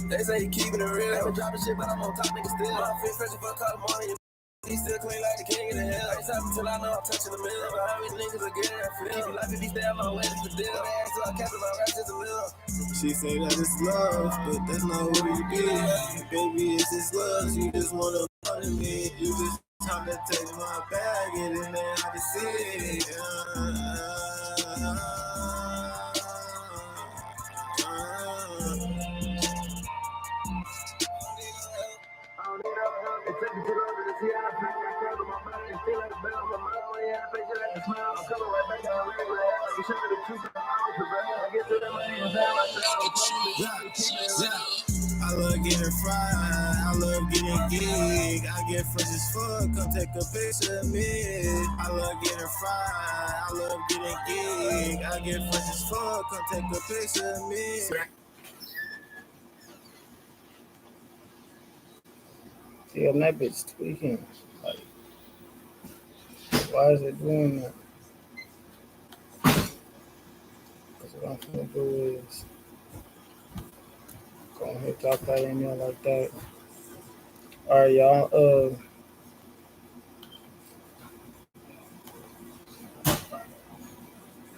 They say he keeping it real. I been dropping shit, but I'm on top, nigga still. My feet fresh for a couple morning. He still clean like the king of the hill. I ain't stopping till I know I'm touching the mill. But how many niggas are getting that feel? If you like it, stay on my way, it's the deal. They ask, so I kept my rap just a little. She say that it's love, but that's not what it is. Baby, it's just love. You just wanna money me. You just trying to take my bag, get in there, how to see it. It took me too long to see how I feel. I feel my mind and feel like a bell. My mind on the face, you like a smile. I'm coming right back down regular. You show me the truth, I get to that money and find myself. I love getting fried, I love getting gig. I get fresh as fuck, come take a picture of me. I love getting fried, I love getting gig. I get fresh as fuck, come take a picture of me. Yeah, that bitch tweaking. Like, why is it doing that? Because what I'm gonna do is go ahead and drop that in there like that. Alright, y'all.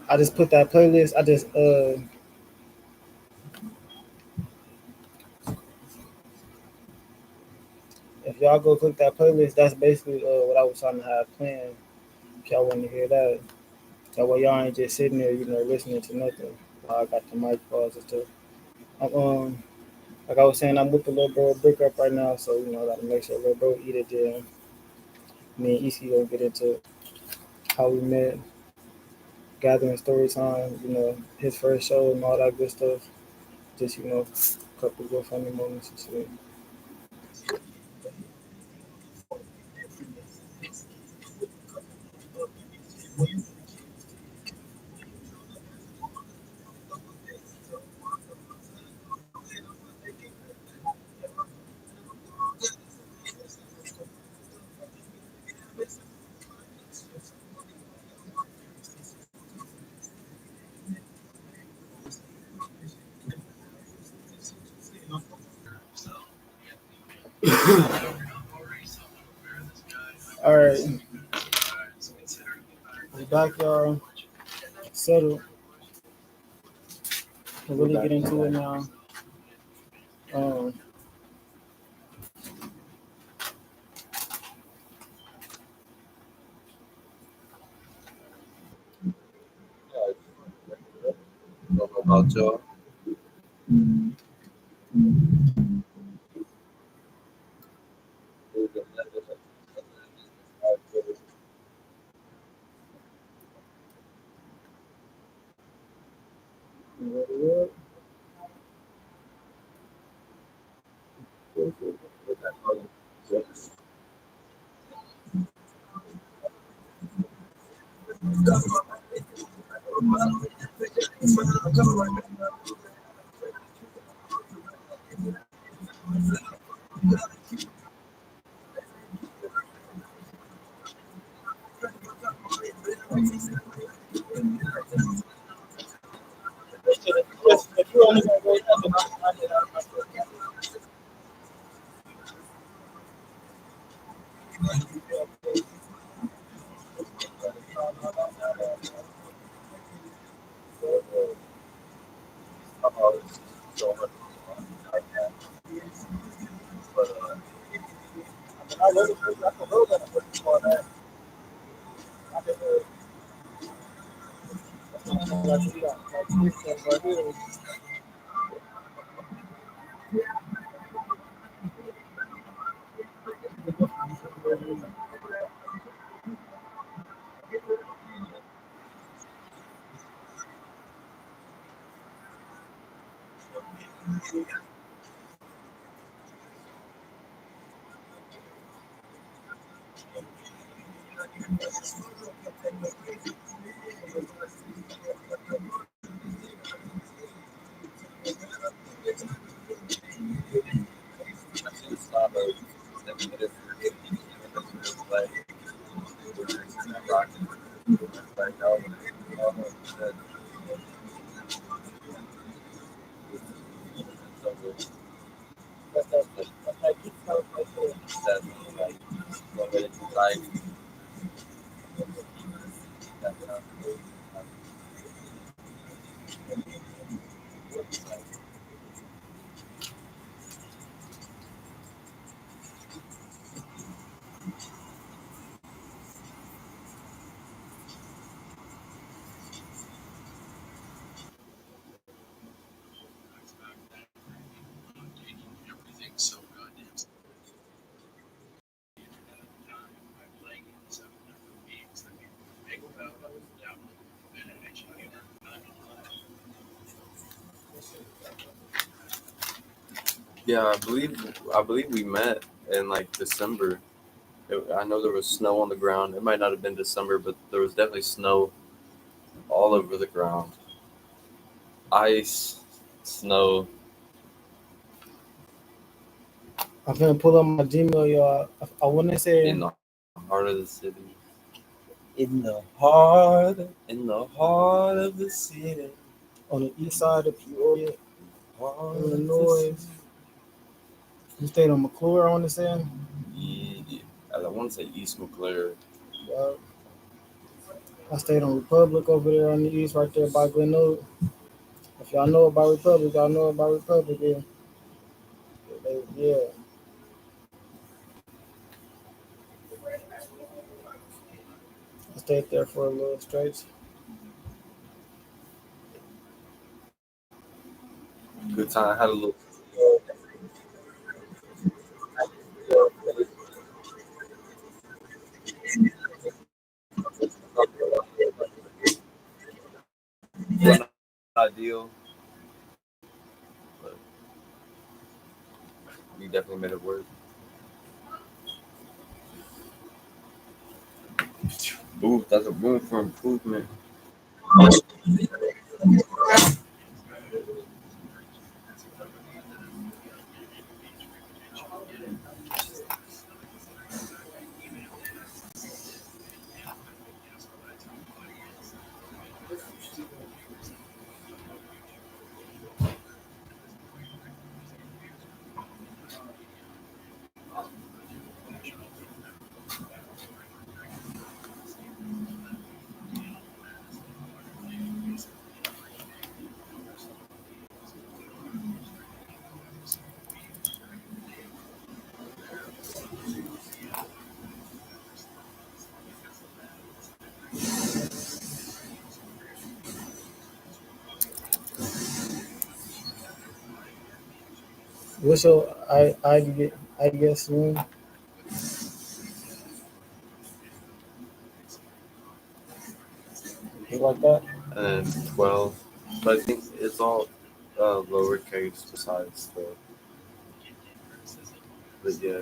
I just put that playlist. If y'all go click that playlist, that's basically what I was trying to have planned. If y'all want to hear that, that way y'all ain't just sitting there, listening to nothing. I got the mic paused and stuff. Like I was saying, I'm with the little bro brick up right now, so I gotta make sure little bro eat it. Then me and Eskiii gonna get into how we met, gathering story time, his first show and all that good stuff. Just a couple of funny moments and shit. All right, we're back, y'all. Settled. We'll really get into it now. About y'all. that like what it like that Yeah, I believe we met in like December. I know there was snow on the ground. It might not have been December, but there was definitely snow all over the ground. Ice, snow I'm gonna pull up my Gmail, y'all. I wanna say in the heart of the city. In the heart of the city. on the east side of Peoria, Heart of the Illinois. city. You stayed on McClure, I wanna say. Yeah, I want to say East McClure. Yeah. I stayed on Republic over there on the east, right there by Glen Oak. If y'all know about Republic, y'all know about Republic. Yeah, yeah. I stayed there for a little stretch. Good time. Had a little. Not ideal, but we definitely made it work. Ooh, that's a room for improvement. What's your I guess room? You like that? And 12. But I think it's all lowercase besides the. But yeah,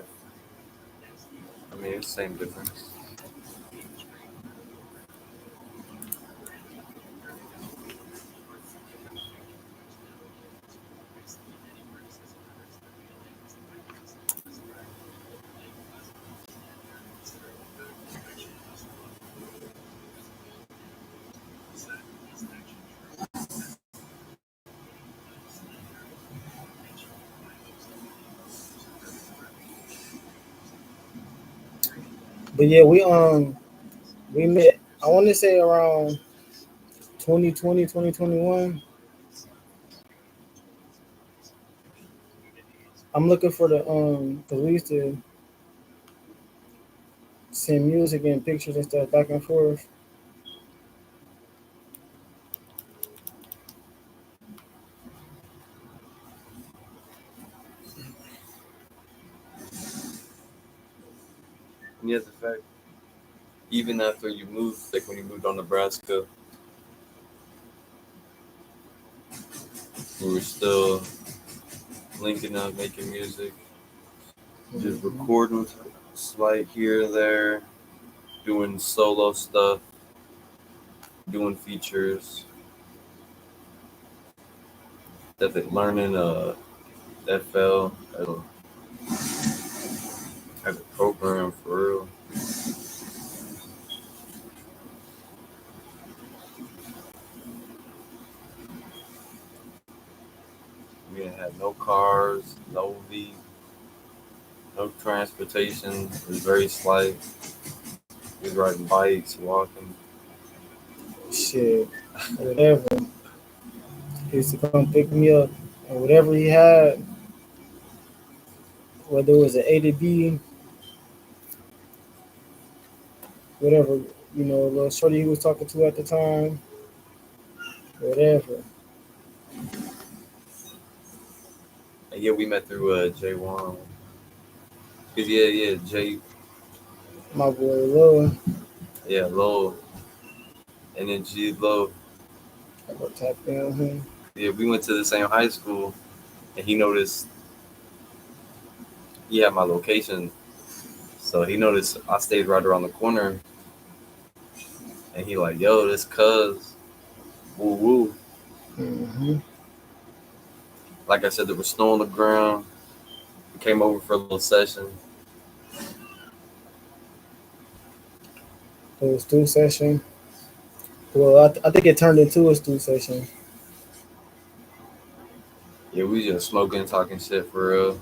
I mean, it's same difference. But yeah, we met. I want to say around 2020, 2021. I'm looking for the ways to send music and pictures and stuff back and forth. And yeah, the fact, even after you moved, like when you moved on Nebraska, we were still linking up, making music, just recording slight here or there, doing solo stuff, doing features, definitely learning FL as a program for real. We didn't have no cars, no No transportation. It was very slight. He was riding bikes, walking. Shit, whatever. He used to come pick me up, and whatever he had, whether it was an A to B, whatever, little shorty he was talking to at the time, whatever. And yeah, we met through J1. Cause yeah, J, My boy Lil, yeah, Low, and then G Low. I go tap in on him. Yeah, we went to the same high school, and he noticed he had my location, so he noticed I stayed right around the corner, and he like, yo, this cuz, woo woo. Mm-hmm. Like I said, there was snow on the ground. We came over for a little session. It was two session. Well, I think it turned into a two session. Yeah, we just smoking, talking shit for real.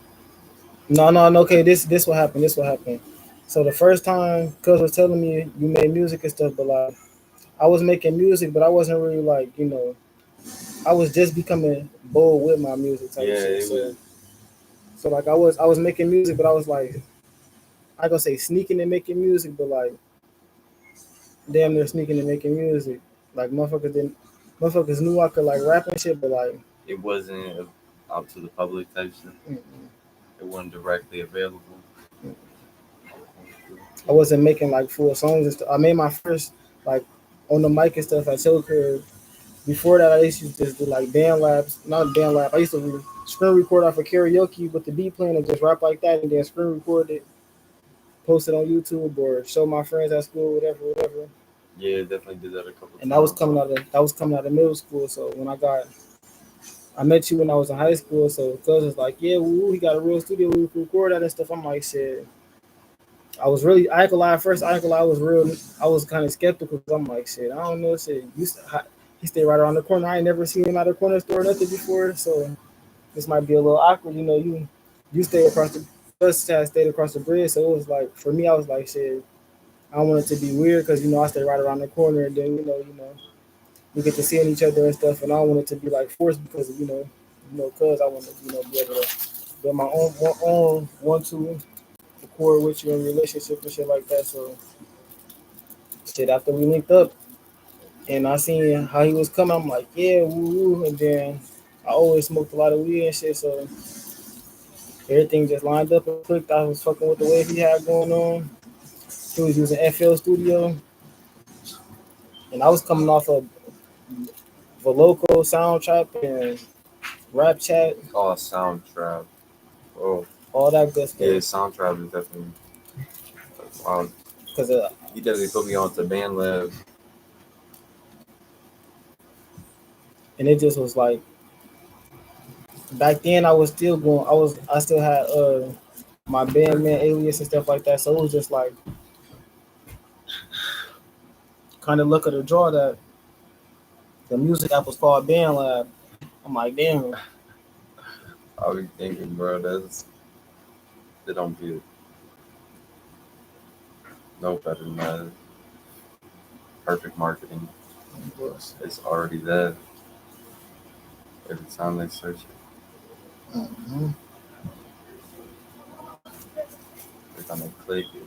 No, no, no. Okay, this what happened. This what happened. So the first time, cuz was telling me you made music and stuff, but like I was making music, but I wasn't really like I was just becoming bold with my music type Yeah, shit. it was. So like I was making music, but I was like I gonna say sneaking and making music, but like damn near sneaking and making music. Like motherfuckers knew I could like rap and shit, but like It wasn't out to the public type shit. mm-mm, It wasn't directly available. I wasn't making like full songs and stuff. I made my first like on the mic and stuff at Choker. Before that, I used to just do like band labs, not band lab. I used to screen record off of karaoke with the beat playing and just rap like that, and then screen record it, post it on YouTube or show my friends at school, whatever, whatever. Yeah, definitely did that a couple And times. that was coming out of middle school. So when I met you when I was in high school. So cuz was like, yeah, woo, he got a real studio where we can record that and stuff. I'm like, shit. I was really, I ain't gonna lie, at first, I ain't gonna lie, I was kind of skeptical because I'm like, shit, I don't know, shit. He stayed right around the corner. I ain't never seen him at a corner store or nothing before. So this might be a little awkward. You stay across the, us had stayed across the bridge. So it was like, for me, I was like, shit, I don't want it to be weird because, I stay right around the corner and then, we get to seeing each other and stuff. And I don't want it to be like forced because, cause I want to, be able to build my own one, two, record with you in relationship and shit like that. So shit, after we linked up and I seen how he was coming, I'm like, yeah, woo woo. And then I always smoked a lot of weed and shit, so everything just lined up and clicked. I was fucking with the wave he had going on. He was using FL Studio, and I was coming off of Veloco, Soundtrap, and Rap Chat, Oh, Soundtrap. Oh, all that good yeah, stuff. Soundtrap is definitely. Wow, Cause he definitely put me on to band lab. and it just was like back then I was still going. I still had my bandman alias and stuff like that. So it was just like kind of look at the draw that the music app was called Band Lab. I'm like, damn. I be thinking, bro, they don't get no better than that. Perfect marketing. It's already there. Every time they search it, Mm-hmm. every time they click it.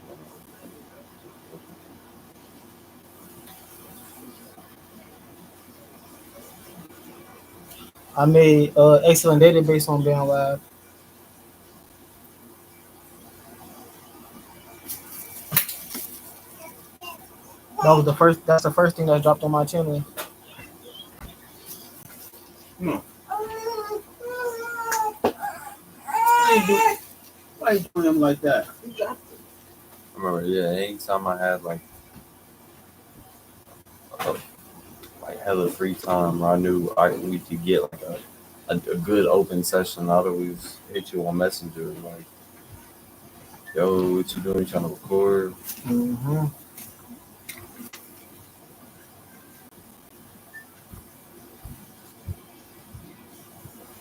I made excellent database on Band Lab. That's the first thing that dropped on my channel. Hmm. Why you doing him like that? I remember, yeah, anytime I had a, like hella free time, I knew we could get like a good open session. I'd always hit you on Messenger, like, yo, what you doing? You trying to record? Mm-hmm.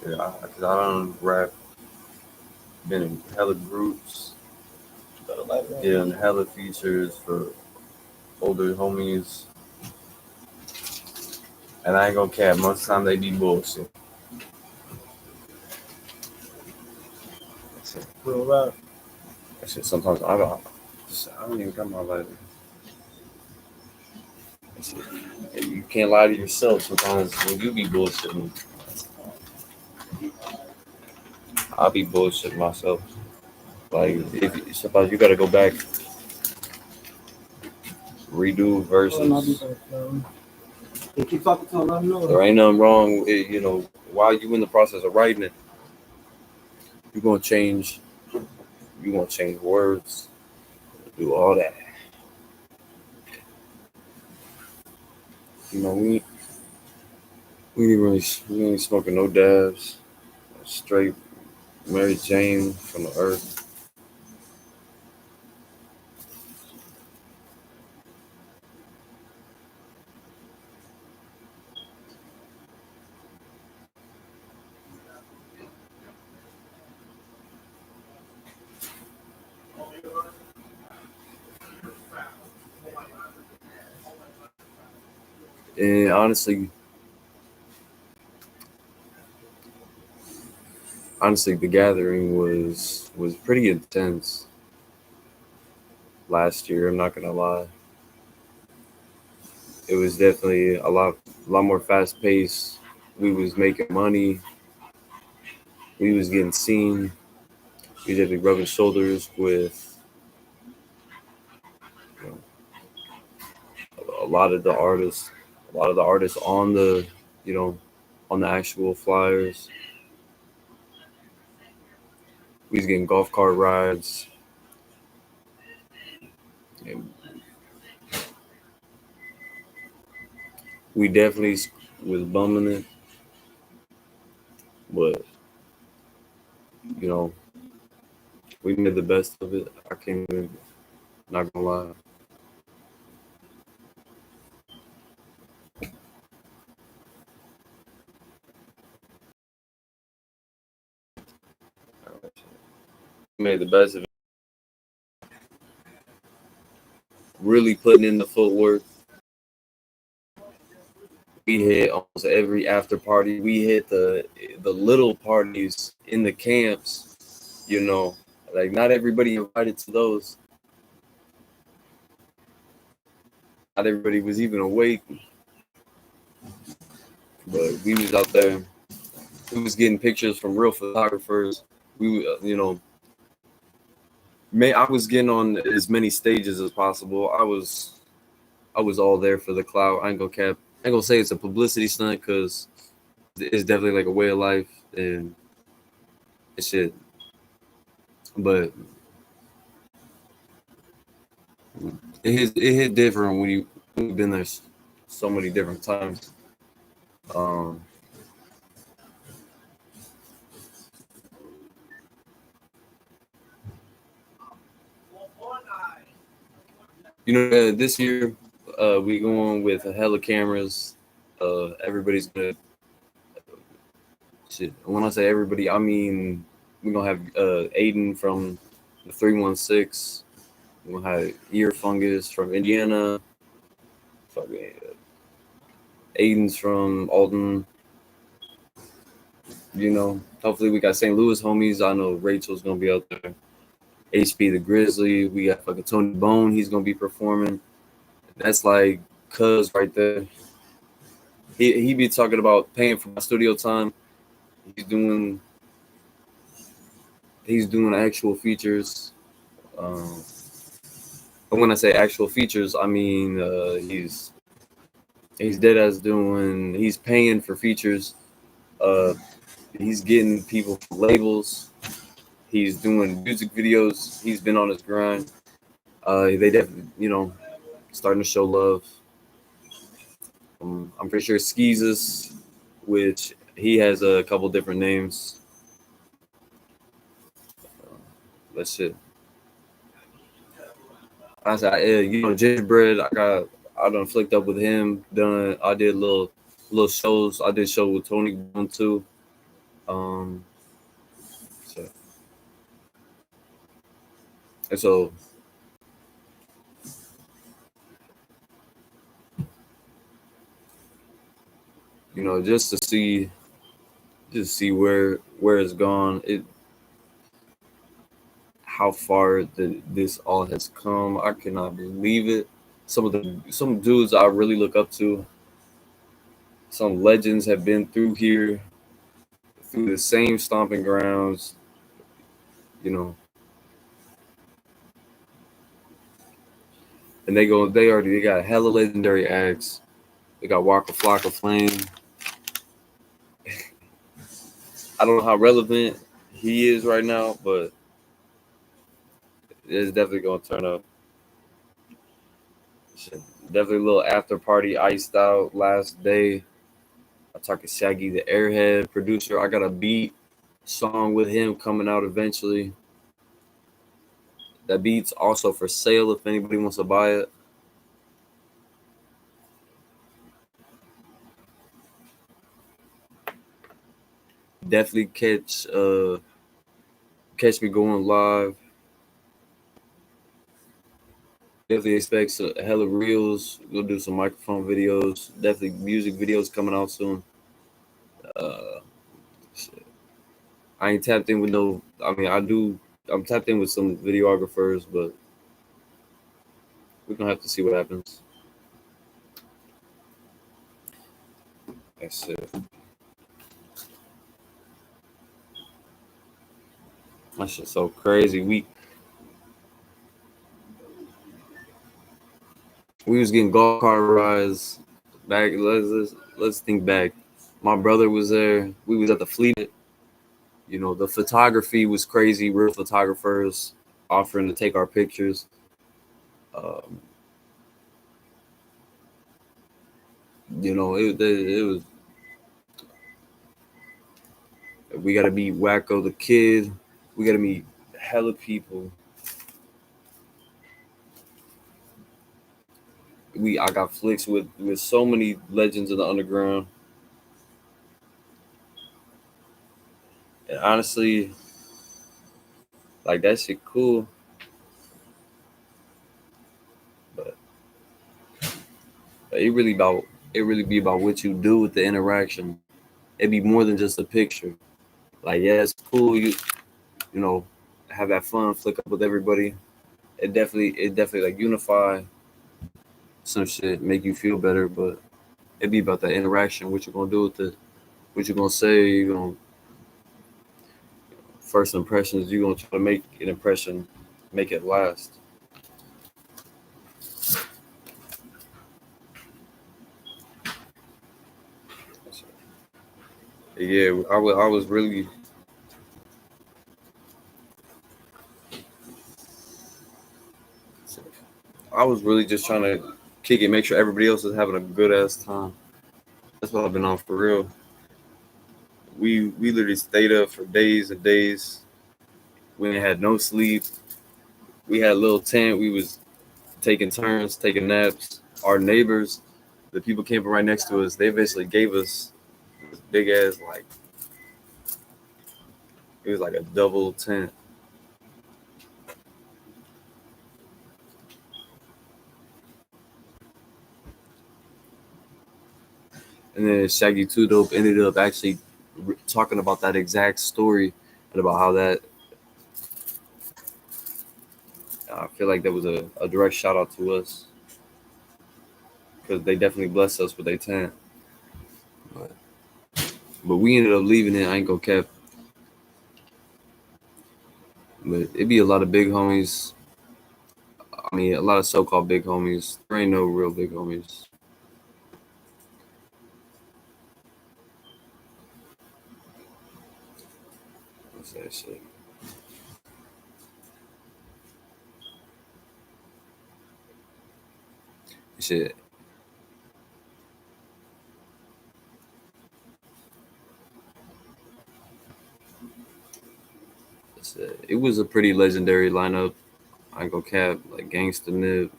Yeah, because I don't rap, been in hella groups. Yeah, and hella features for older homies. And I ain't gonna cap, most of the time they be bullshit. Real rap. That shit sometimes I don't even got my lighter. That shit, you can't lie to yourself sometimes when you be bullshitting. I'll be bullshitting myself. Like if sometimes you gotta go back, redo verses. You keep talking to him, let him know. There ain't nothing wrong. While you in the process of writing it, you're gonna change. You gonna change words, do all that. You know, we ain't smoking no dabs. Straight Mary Jane from the earth. And honestly, the gathering was pretty intense last year. I'm not gonna lie. It was definitely a lot more fast paced. We was making money. We was getting seen. We definitely rubbing shoulders with, you know, a lot of the artists. A lot of the artists on the, on the actual flyers. We was getting golf cart rides. And we definitely was bumming it, but you know, we made the best of it. I can't even, not gonna lie. We made the best of it. Really putting in the footwork. We hit almost every after party. We hit the little parties in the camps. Like not everybody invited to those. Not everybody was even awake, but we was out there. We was getting pictures from real photographers. I was getting on as many stages as possible. I was all there for the clout. I ain't gonna cap. I ain't gonna say it's a publicity stunt because it's definitely like a way of life and shit. But it hit different when you've been there so many different times. Um, this year we going with a hella cameras. Everybody's gonna shit. When I say everybody, I mean we're gonna have Aiden from the 316. We're gonna have Ear Fungus from Indiana. Fucking Aiden's from Alton. Hopefully we got St. Louis homies. I know Rachel's gonna be out there. HP the Grizzly. We got fucking Tony Bone. He's gonna be performing. That's like cuz right there. He be talking about paying for my studio time. He's doing actual features. Um, and when I say actual features, I mean he's dead ass doing. He's paying for features. He's getting people from labels. He's doing music videos. He's been on his grind. They definitely, starting to show love. I'm pretty sure Skeezus, which he has a couple different names. That shit. I said, Gingerbread. I done flicked up with him. I did little shows. I did show with Tony Bone too. So And so, just to see where it's gone, how far this all has come. I cannot believe it. Some dudes I really look up to, some legends have been through here, through the same stomping grounds, you know, and they got hella legendary acts. They got Waka Flocka Flame. I don't know how relevant he is right now, but it's definitely gonna turn up. Shit, definitely a little after party iced out last day. I'm talking Shaggy the Airhead producer. I got a beat song with him coming out eventually. That beat's also for sale if anybody wants to buy it. Definitely catch me going live. Definitely expect a hella reels. We'll do some microphone videos. Definitely music videos coming out soon. Uh, shit. I ain't tapped in with no. I mean, I do. I'm tapped in with some videographers, but we're gonna have to see what happens. That's it. That shit's so crazy. We was getting golf cart rides back. Let's think back. My brother was there. We was at the Fleet. The photography was crazy. Real photographers offering to take our pictures. Um, it was. We got to meet Wacko the Kid. We got to meet hella people. I got flicks with so many legends of the underground. And honestly, like that shit cool. But it really be about what you do with the interaction. It'd be more than just a picture. Like, yeah, it's cool. You know, have that fun, flick up with everybody. It definitely like unify some shit, make you feel better. But it'd be about that interaction. What you gonna do with it? What you gonna say? You gonna first impressions. You gonna try to make an impression, make it last. Yeah, I was really. I was really just trying to kick it, make sure everybody else is having a good ass time. That's what I've been on for real. We literally stayed up for days and days. We ain't had no sleep. We had a little tent. We was taking turns, taking naps. Our neighbors, the people camping right next to us, they basically gave us this big ass like it was like a double tent. And then Shaggy Two Dope ended up actually talking about that exact story and about how that I feel like that was a direct shout out to us because they definitely blessed us with their tent. But, but we ended up leaving it. I ain't gonna cap. But it'd be a lot of big homies. I mean, a lot of so-called big homies. There ain't no real big homies. What's that shit? Shit. It was a pretty legendary lineup. I ain't gonna cap. Like Gangsta Nip.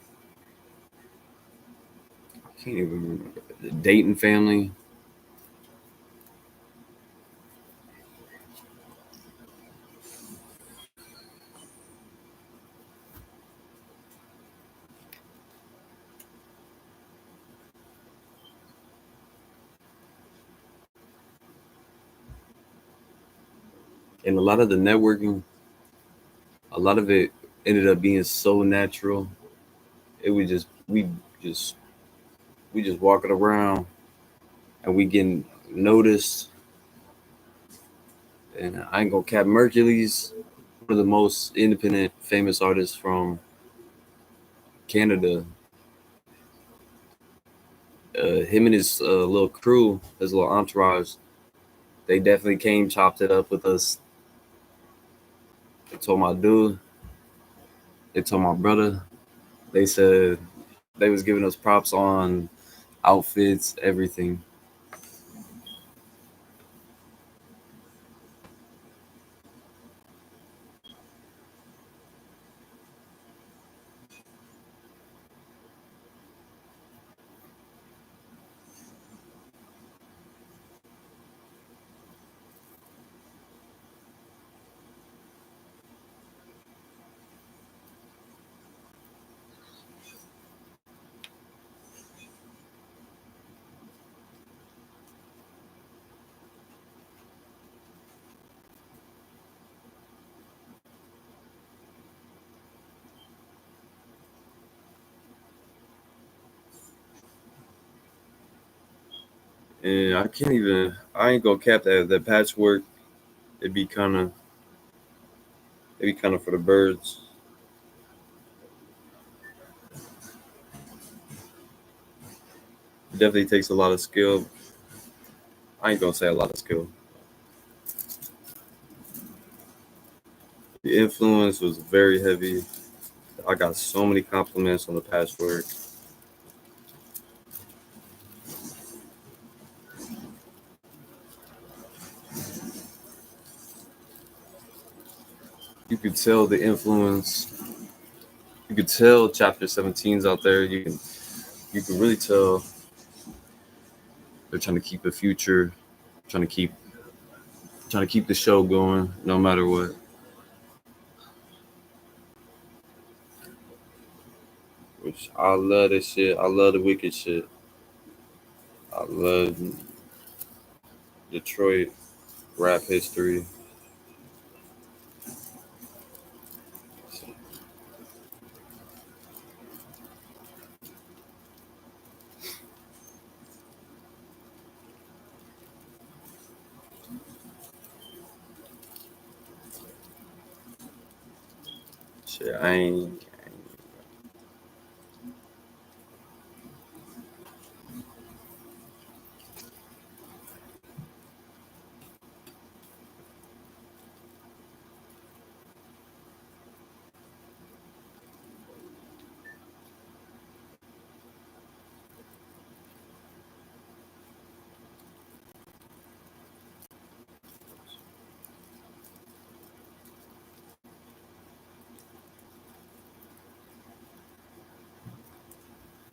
I can't even remember. The Dayton family. And a lot of the networking, a lot of it ended up being so natural. It was just we just walking around and we getting noticed. And I ain't gonna cap, Mercury's one of the most independent famous artists from Canada. Him and his little crew, his little entourage, they definitely came, chopped it up with us. They told my dude, they told my brother. They said they was giving us props on outfits, everything. And I ain't gonna cap that patchwork. It'd be kind of, it'd be kind of for the birds. It definitely takes a lot of skill. I ain't gonna say a lot of skill. The influence was very heavy. I got so many compliments on the patchwork. You could tell the influence. You could tell Chapter 17's out there. You can really tell they're trying to keep a future, trying to keep trying to keep the show going no matter what. Which I love this shit. I love the wicked shit. I love Detroit rap history. Shit, I ain't.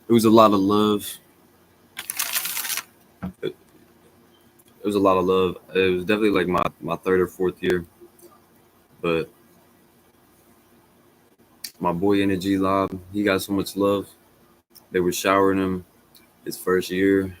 It was a lot of love. It was a lot of love. It was definitely like my third or fourth year, but my boy Energy Lob, he got so much love. They were showering him his first year.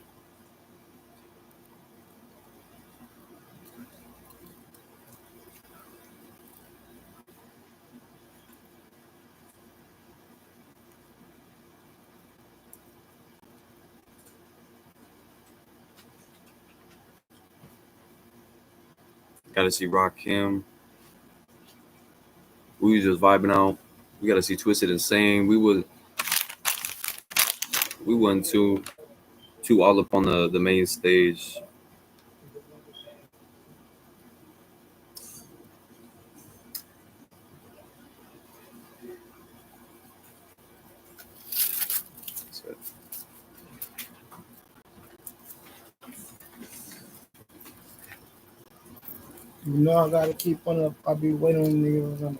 Got to see Rakim. We was just vibing out. We got to see Twisted Insane. We wasn't too all up on the main stage. So, You know I gotta keep on up. I be waiting on niggas.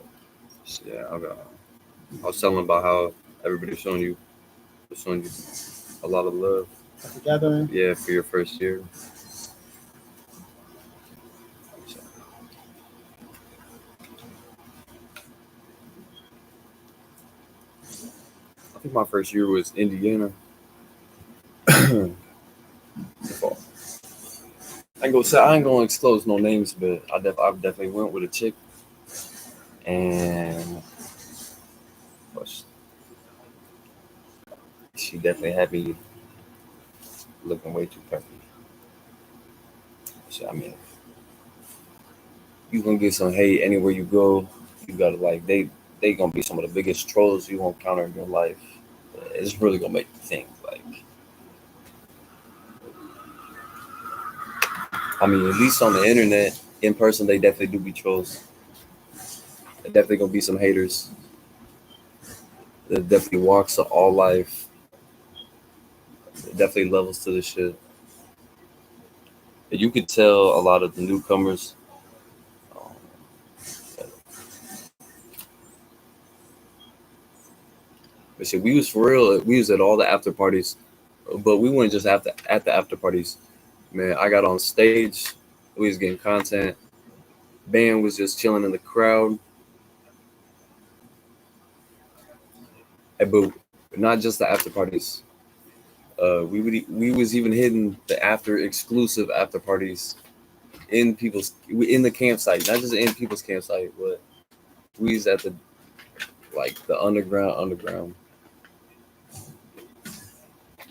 yeah, I was telling about how everybody's showing you a lot of love. At the gathering. Yeah, for your first year. I think my first year was Indiana. I I ain't gonna disclose no names, but I definitely went with a chick, and well, she definitely had me looking way too perfect. I mean, you gonna get some hate anywhere you go. You gotta like they gonna be some of the biggest trolls you gonna encounter in your life. It's really gonna make you think. Like, I mean, at least on the internet, in person, they definitely do be trolls. There definitely gonna be some haters. There definitely walks of all life. There definitely levels to this shit. And you could tell a lot of the newcomers. Um, but shit, we was for real. We was at all the after parties, but we weren't just at the after parties. Man, I got on stage. We was getting content. Band was just chilling in the crowd. But not just the after parties. We was even hitting the exclusive after parties in the campsite, not just in people's campsite, but we was at the like the underground.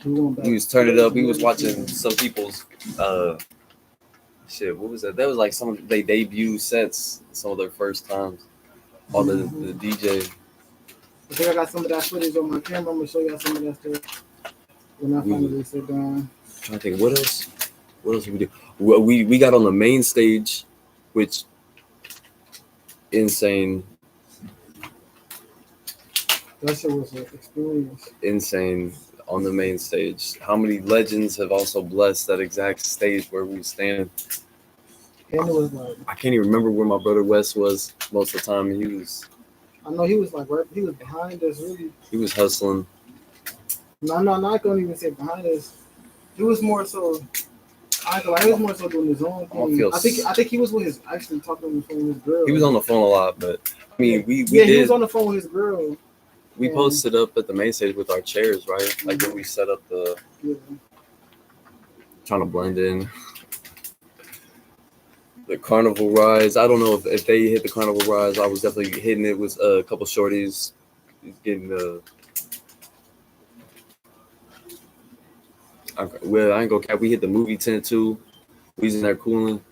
We was turning it up. We was watching some people's shit. What was that? That was like some of their debut sets, some of their first times on the DJ. I think I got some of that footage on my camera. I'm gonna show y'all some of that stuff when I finally sit down. I think what else did we do? We got on the main stage, which insane. That shit was an experience. Insane on the main stage. How many legends have also blessed that exact stage where we stand? And it was like I can't even remember where my brother Wes was most of the time. I know he was like right. He was behind us really. He was hustling. No, I can't even say behind us. He was more so. He was more so doing his own thing. I think he was with his actually talking on the phone with his girl. He was on the phone a lot, but I mean we he was on the phone with his girl. We posted up at the main stage with our chairs, right? Like when we set up trying to blend in. The carnival rides. I don't know if they hit the carnival rides. I was definitely hitting it with a couple shorties. Getting well, I ain't gonna cap. We hit the movie tent too. We was in there cooling.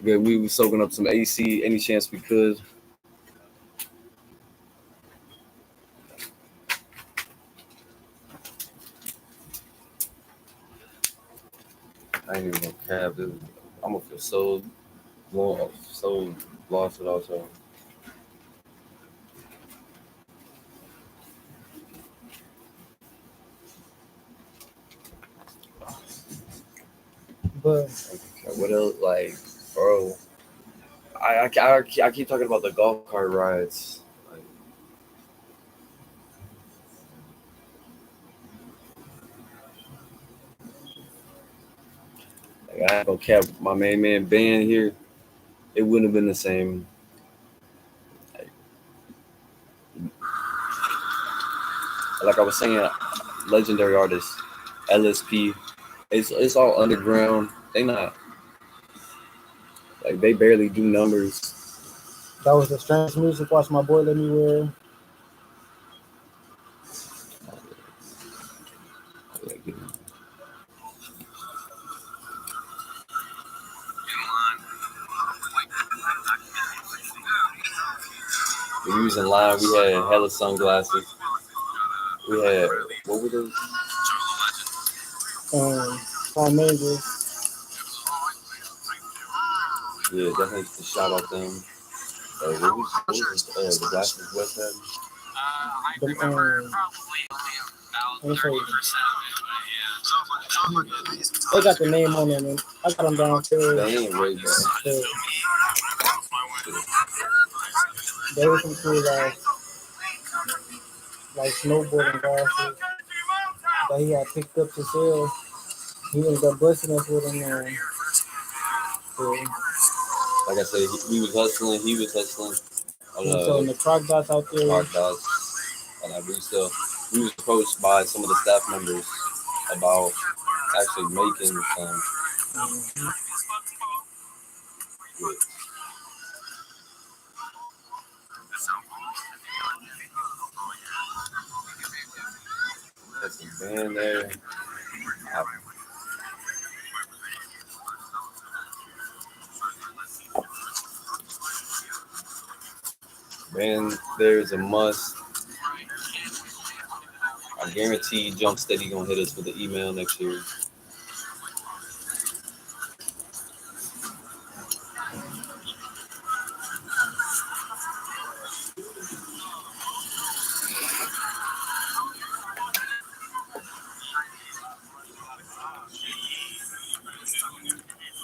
We were soaking up some AC any chance we could. I ain't even gonna cap. I'm gonna feel so lost it also. But what else? Like, bro, I keep talking about the golf cart rides. Like, I ain't gonna cap. My main man band here, it wouldn't have been the same. Like I was saying, legendary artists, LSP. It's all underground. They not like they barely do numbers. That was the strangest music. Watch my boy let me wear. We was in line. We had hella sunglasses. We had what were those? Major. Yeah, definitely to shout out them. What was the glasses West had? They got the name on them. I got them downstairs. They ain't way bad. They were some cool like snowboarding glasses that he had picked up to sell. He ended up busting us with them. Like I said, we was hustling. He was hustling. So the croc dots out there. Croc dots. And we was approached by some of the staff members about actually making some Mm-hmm. That's a band there. Man, there's a must. I guarantee Jump Steady gonna hit us with the email next year.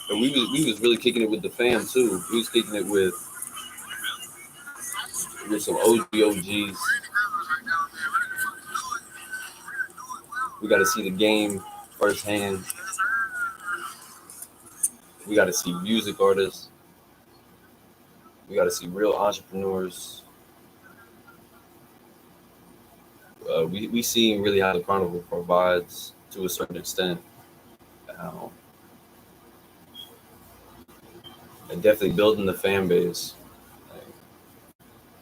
But we was really kicking it with the fam too. We was kicking it with some OGs. We got to see the game firsthand. We got to see music artists. We got to see real entrepreneurs. We seen really how the carnival provides to a certain extent. Um, and definitely building the fan base. Like,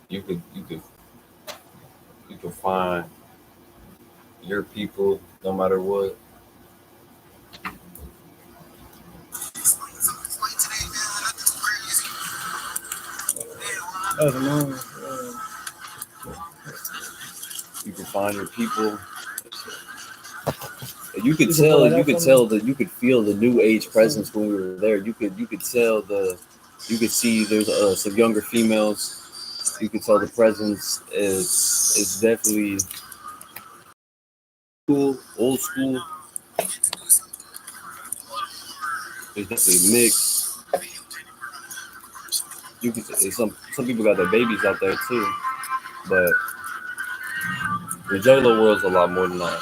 you could find your people no matter what. That's annoying. You can find your people. You could tell. You could tell that. You could feel the new age presence when we were there. You could tell the. You could see there's some younger females. You could tell the presence is definitely cool, old school. There's definitely a mix. You could some people got their babies out there too, but the Juggalo world's a lot more than that.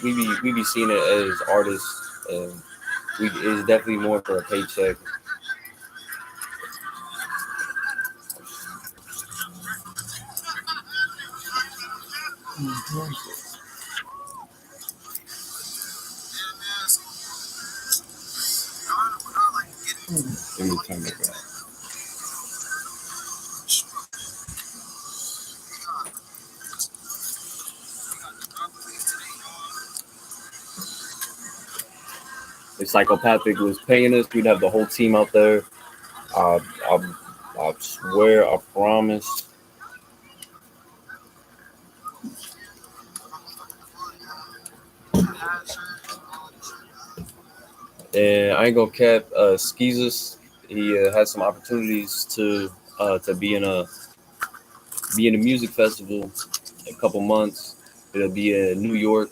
We be seeing it as artists, and it's definitely more for a paycheck. Mm-hmm. Let me turn that back. If Psychopathic was paying us, we'd have the whole team out there. I, I swear, I promise. And I ain't gonna cap. Skeezus, he had some opportunities to be in a music festival in a couple months. It'll be in New York.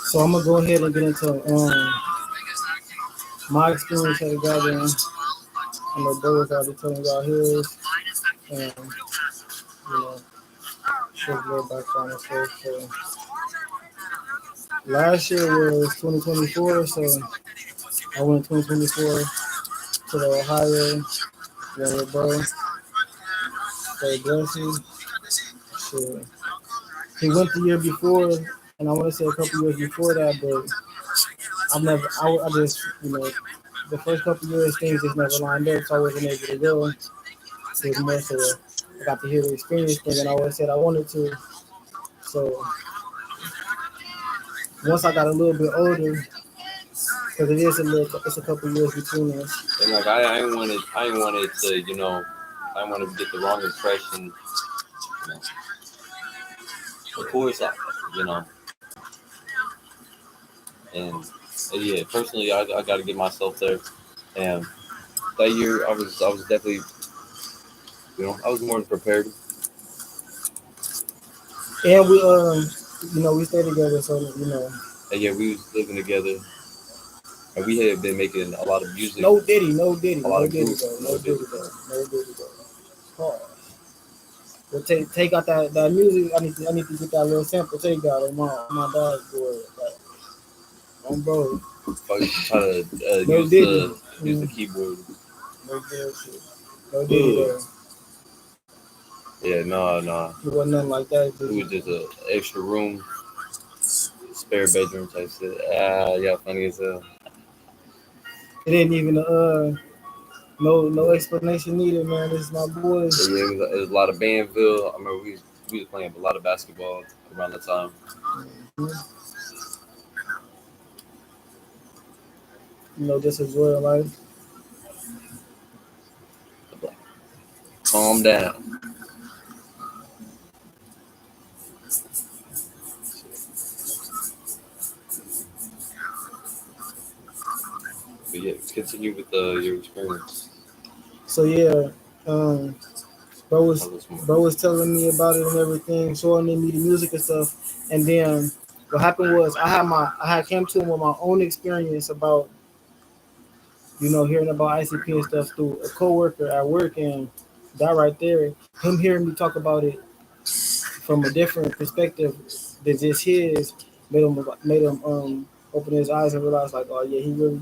So I'm gonna go ahead and get into my experience at the gathering. I know Bo was already telling y'all his, and share a little background and stuff. So last year was 2024, so I went 2024 to the Ohio, went with Bo. So bless him. So he went the year before, and I want to say a couple years before that, but I just, the first couple years things just never lined up, so I wasn't able to go. It was more so I got to hear the experience thing, and I always said I wanted to. So once I got a little bit older, because it's a couple years between us. And like I ain't wanted to, I didn't want to get the wrong impression. Of course, you know, and yeah, personally, I got to get myself there. And that year, I was definitely, I was more than prepared. And we stay together, so And yeah, we was living together. And we had been making a lot of music, No Diddy, no Diddy, a lot no of Diddy groups. though, No no Diddy Diddy. though, no Diddy though. Pause. But take out that music. I need to get that little sample take out on my dashboard. Like, on bro, Fuck, try to no Diddy. use the Mm, keyboard. no bullshit. No Diddy Ugh. though. Yeah, no. It wasn't nothing like that, It Diddy. was just a extra room, spare bedroom type shit. Ah, yeah, funny as hell. It ain't even no explanation needed, man. This is my boy. But yeah, it was a lot of Banville. I remember we was playing a lot of basketball around the time. Mhm. Just enjoy life. Calm down. But yeah, continue with your experience. So yeah, um, bro I was was more. bro was telling me about it and everything, showing me the music and stuff. And then what happened was I had came to him with my own experience about hearing about ICP and stuff through a coworker at work, and that right there, him hearing me talk about it from a different perspective than just his, made him open his eyes and realize like, oh yeah, he really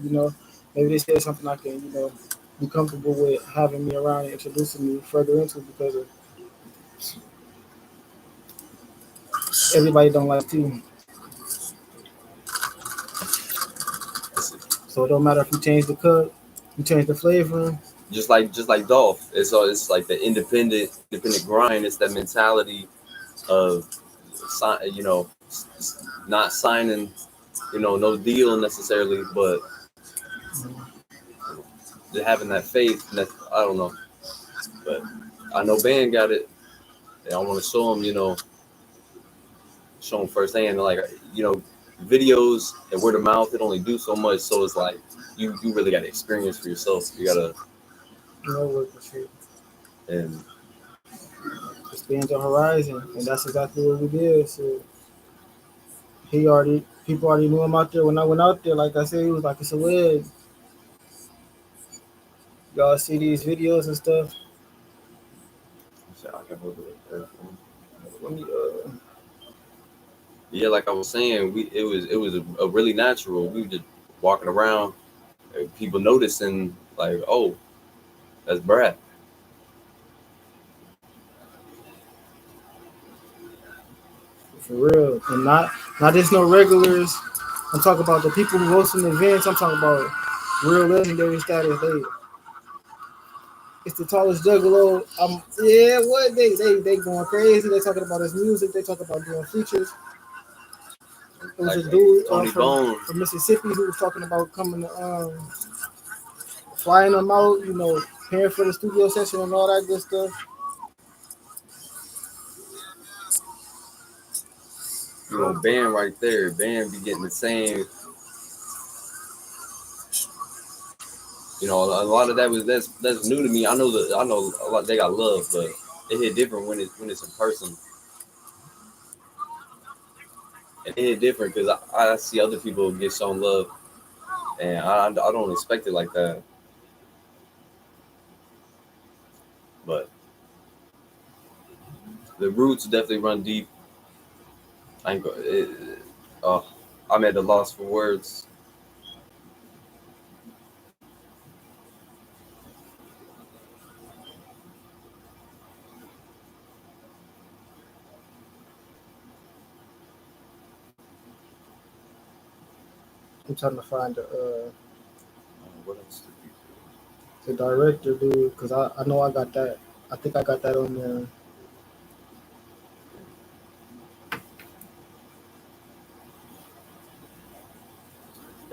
maybe this is something I can be comfortable with having me around and introducing me further into because of everybody don't like tea. So it don't matter if you change the cup, you change the flavor. Just like Dolph. It's like the independent grind. It's that mentality of not signing, no deal necessarily, but having that faith. And that, I don't know, but I know Band got it. And I want to show them firsthand. Like you know, videos and word of mouth. It only do so much. So it's like you really got to experience for yourself. You gotta What the shit. and Expand your horizon, and that's exactly what we did. So people already knew him out there. When I went out there, like I said, he was like it's a wedge. Y'all see these videos and stuff. I can hold it. Let me Yeah, like I was saying, it was a really natural. We were just walking around, people noticing like, oh, that's Brad. for real, and not just no regulars. I'm talking about the people who hosting the events. I'm talking about real legendary status. It's the tallest juggalo. Yeah, what they going crazy. They talking about his music. They talking about doing features. It was Like a dude Tony Bone. from Mississippi who was talking about coming to flying them out. Paying for the studio session and all that good stuff. Band right there. Band be getting the same. A lot of that was that's new to me. I know a lot. They got love, but it hit different when it's in person. And it hit different because I see other people get shown love, and I don't expect it like that. But the roots definitely run deep. I ain't go. Uh, I'm at a loss for words. I'm trying to find What else? the director dude because I know I got that. I think I got that on there.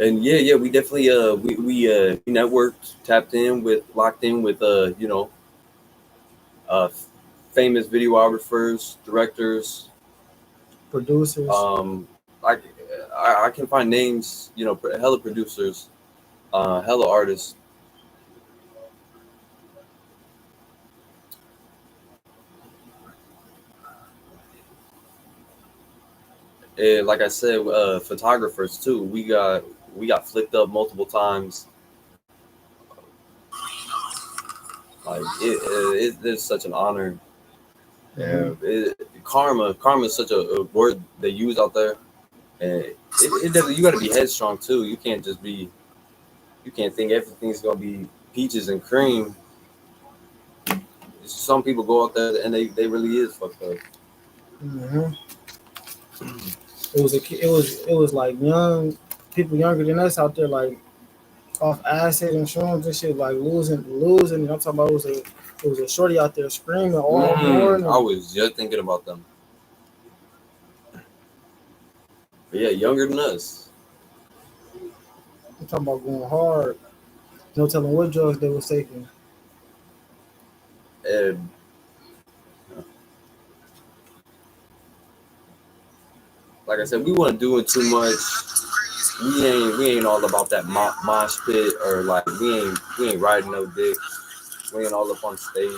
And yeah, we definitely we networked, tapped in with, locked in with uh famous videographers, directors. Producers. I I can find names, hella producers, hella artists. And like I said, photographers too. We got we got flicked up multiple times. Like it's such an honor. Mhm. Karma is such a word they use out there, and it doesn't. You got to be headstrong too. You can't think everything's gonna be peaches and cream. Some people go out there and they really is fucked up. Mhm. It was like young people younger than us out there like off acid and shrooms and shit like losing. And I'm talking about it was a shorty out there screaming all I morning. was just thinking about them. But yeah, younger than us. I'm talking about going hard. No telling what drugs they was taking. And like I said, we weren't doing too much. We ain't all about that mosh pit or like we ain't riding no dick. We ain't all up on stage.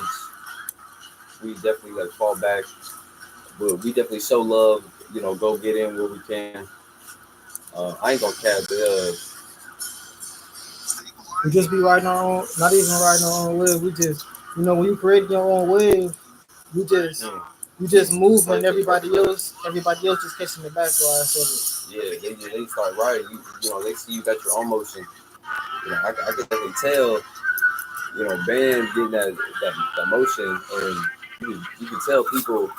We definitely like fall back, but we definitely show love. Go get in where we can. I ain't gonna cap. We just be riding our own, not even riding our own wave. We just, when you create your own wave, you just Mm, you just move like and everybody else just catching the backlash of it. yeah, they start riding. They see you got your own motion. I can definitely tell. Band getting that motion, and you can tell people,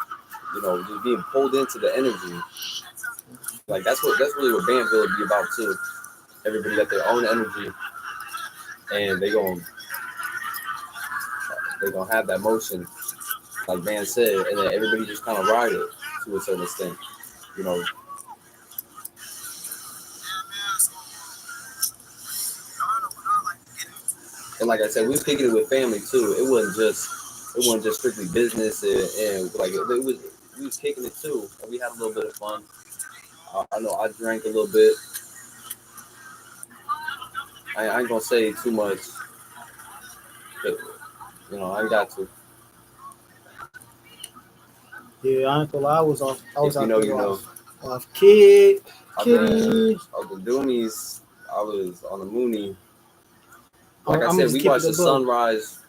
just being pulled into the energy. Like that's really what Bandville would be about too. Everybody got their own energy, and they gonna have that motion, like Van said, and then everybody just kind of ride it to a certain extent. You know, and like I said, we was kicking it with family too. It wasn't just strictly business, and like it was we was kicking it too, and we had a little bit of fun. I know I drank a little bit. I ain't gonna say too much, but I ain't got to. Yeah, I ain't gonna lie, I If was you out know, there you know. off kid, I've been kitty. of the Doonies. I was on the Mooney. I'm, Like I I'm gonna said, just we keep it watched a the book. sunrise.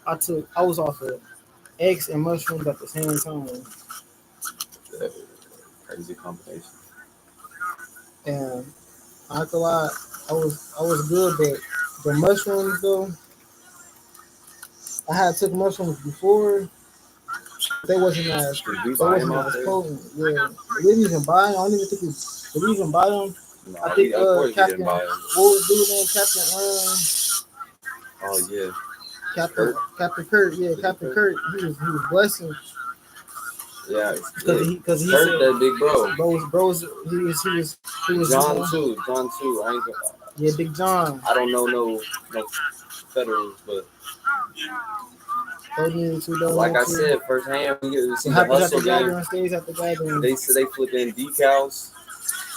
I was off of eggs and mushrooms at the same time, Uh, Crazy combination. and I ain't gonna lie, I was good, but the mushrooms though, I had took mushrooms before. They wasn't as Did we they buy him wasn't out as there? potent. Yeah, we didn't even buy them. I don't even think did we even buy them. I No, think we of course we didn't Captain, buy him. what was dude name? Oh yeah, Captain Kurt. Captain Kurt. Yeah, Is it Captain Kurt? Kurt. He was blessing Yeah, because yeah. he Kurt, said that big bro. bros he was John too. John too. yeah, Big John. I don't know no federals, but Don't need to, don't like need I to. said firsthand, we get to see What the happens at hustle the game. gathering stays at the gathering. They say they flipping decals.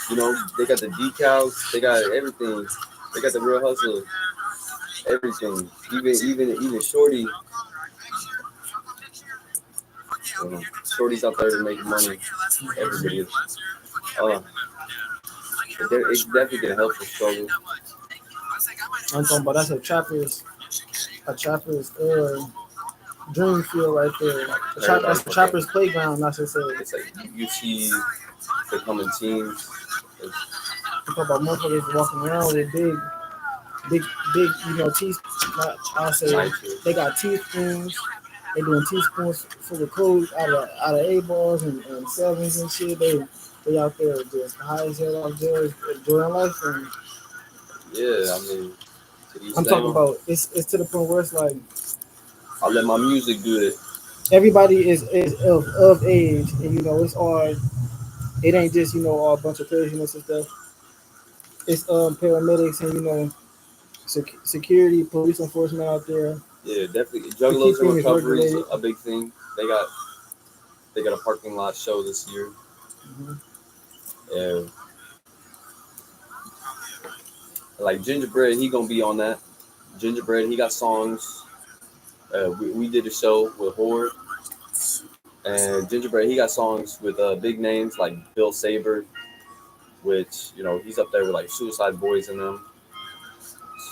They got the decals. They got everything. They got the real hustle. Everything. Even Shorty. Shorty's out there to make money. Everybody is. Uh, it's definitely gonna help the struggle. I'm talking about that's a trapper's dream field right there. Everybody That's the fucking. trapper's playground. I should say. It's like you see the coming teams. You talk about motherfuckers walking around with big, big, teeth. I'll say Nice. they got teaspoons. They doing teaspoons full of codes out of eight balls and sevens and shit. They out there just high as hell off drugs, enjoying life. And Yeah, I mean, to each I'm their talking own. about it's to the point where it's like I let my music do it. everybody is of age, and it's all. It ain't just all a bunch of craziness and stuff. It's paramedics and security, police enforcement out there Yeah, definitely. to keep Juggalos and things recovery is regulated. a big thing. They got a parking lot show this year. Mhm. And like Gingerbread, he gonna be on that. Gingerbread, he got songs. We did a show with Horde, and Gingerbread, he got songs with big names like Bill Saber, which he's up there with like Suicide Boys and them.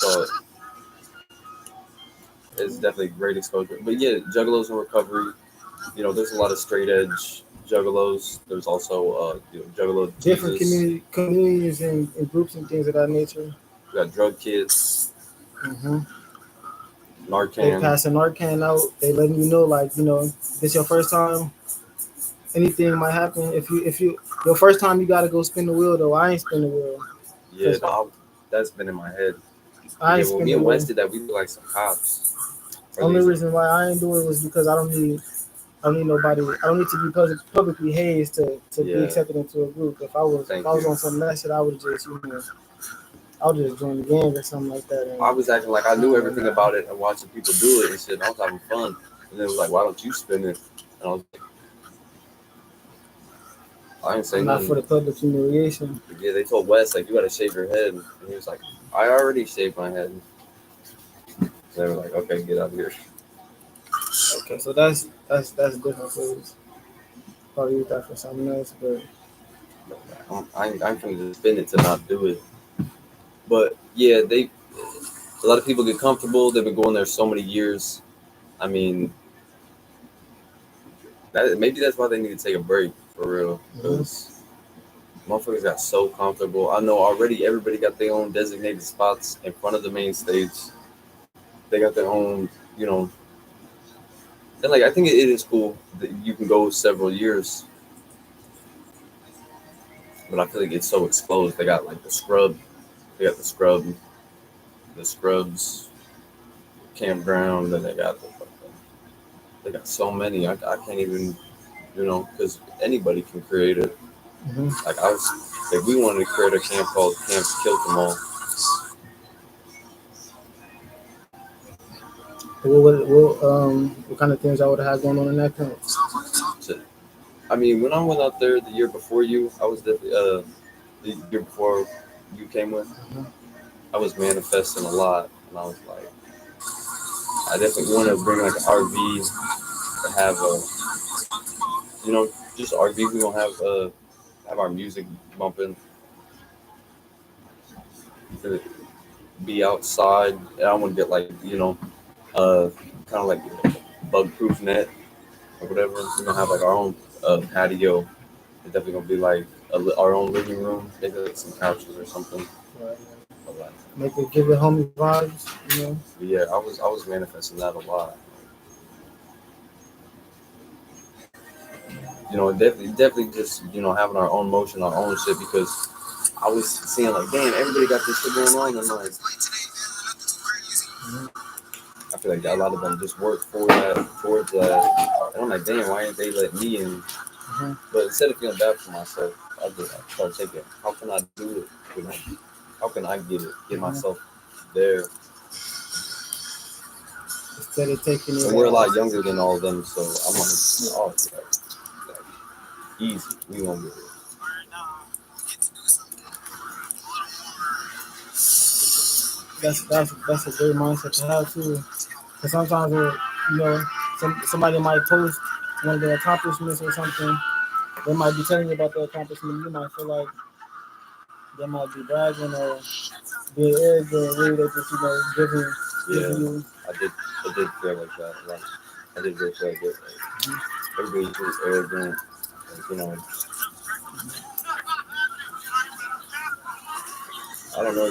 So it's definitely great exposure. But yeah, juggalos in recovery. There's a lot of straight edge juggalos. There's also juggalo different Jesus. communities and groups and things of that nature. We got drug kids, Hmm. They Narcan. passing Narcan out. They letting you know, like, this your first time. Anything might happen. If you your first time, you gotta go spin the wheel though. I ain't spin the wheel Yeah, because no, that's been in my head. But I yeah, ain't when spin me the and Wes wheel. did that, we looked like some cops. Or at Only least, reason why I ain't do it was because I don't need nobody. I don't need to be publicly hazed to be yeah, accepted into a group. If thank I was you. on some of that shit, I would just I would just join the gang or something like that. I And was acting like I knew everything about it and watching people do it and shit. And I was having fun. And they was like, "Why don't you spin it?" And I was like, "I didn't say I'm not for nothing." the public humiliation. But yeah, they told Wes like, "You gotta shave your head," and he was like, "I already shaved my head." So they were like, "Okay, get out of here." Okay, so that's different. So probably use that for something else, but I'm trying to just spin it to not do it. But yeah, a lot of people get comfortable. They've been going there so many years. I mean, maybe that's why they need to take a break for real. mhm. Because motherfuckers got so comfortable. I know already everybody got their own designated spots in front of the main stage. They got their own, you know, and like I think it is cool that you can go several years, but I feel like it's so exposed. They got like they got the scrubs campground, and they got so many. I can't even, because anybody can create it. Mhm. Like like we wanted to create a camp called Camp Kill Them All. What kind of things I would have had going on in that camp? So, I mean, when I went out there the year before you, I was definitely the year before you came with. Mhm. I was manifesting a lot, and I was like, I definitely want to bring like an RV to have just RV. We gonna have our music bumping, to be outside. And I want to get like kind of like bug proof net or whatever. We're gonna have like our own patio. It's definitely gonna be like our own living room, maybe like some couches or something. Right. But, like, Make it give it homie vibes, but yeah, I was manifesting that a lot. Definitely just having our own motion, our own shit because I was seeing like, damn, everybody got this shit going on, and like Mhm. I feel like a lot of them just work for that, towards that, and I'm like, damn, why ain't they let me in? Mhm. But instead of feeling bad for myself, I just start thinking, how can I do it? How can I get Mhm. myself there? Instead of taking it And we're a lot younger than all of them, so I'm like, oh, like, easy, we gonna get it. that's a great mindset to have too. Because sometimes you know somebody might post one of their accomplishments or something. They might be telling you about their accomplishment. You might feel like they might be bragging or being arrogant, really they just Yeah, giving you. I did feel like that. Like, I did really feel like it. Like, everybody's just arrogant. Like, I don't know.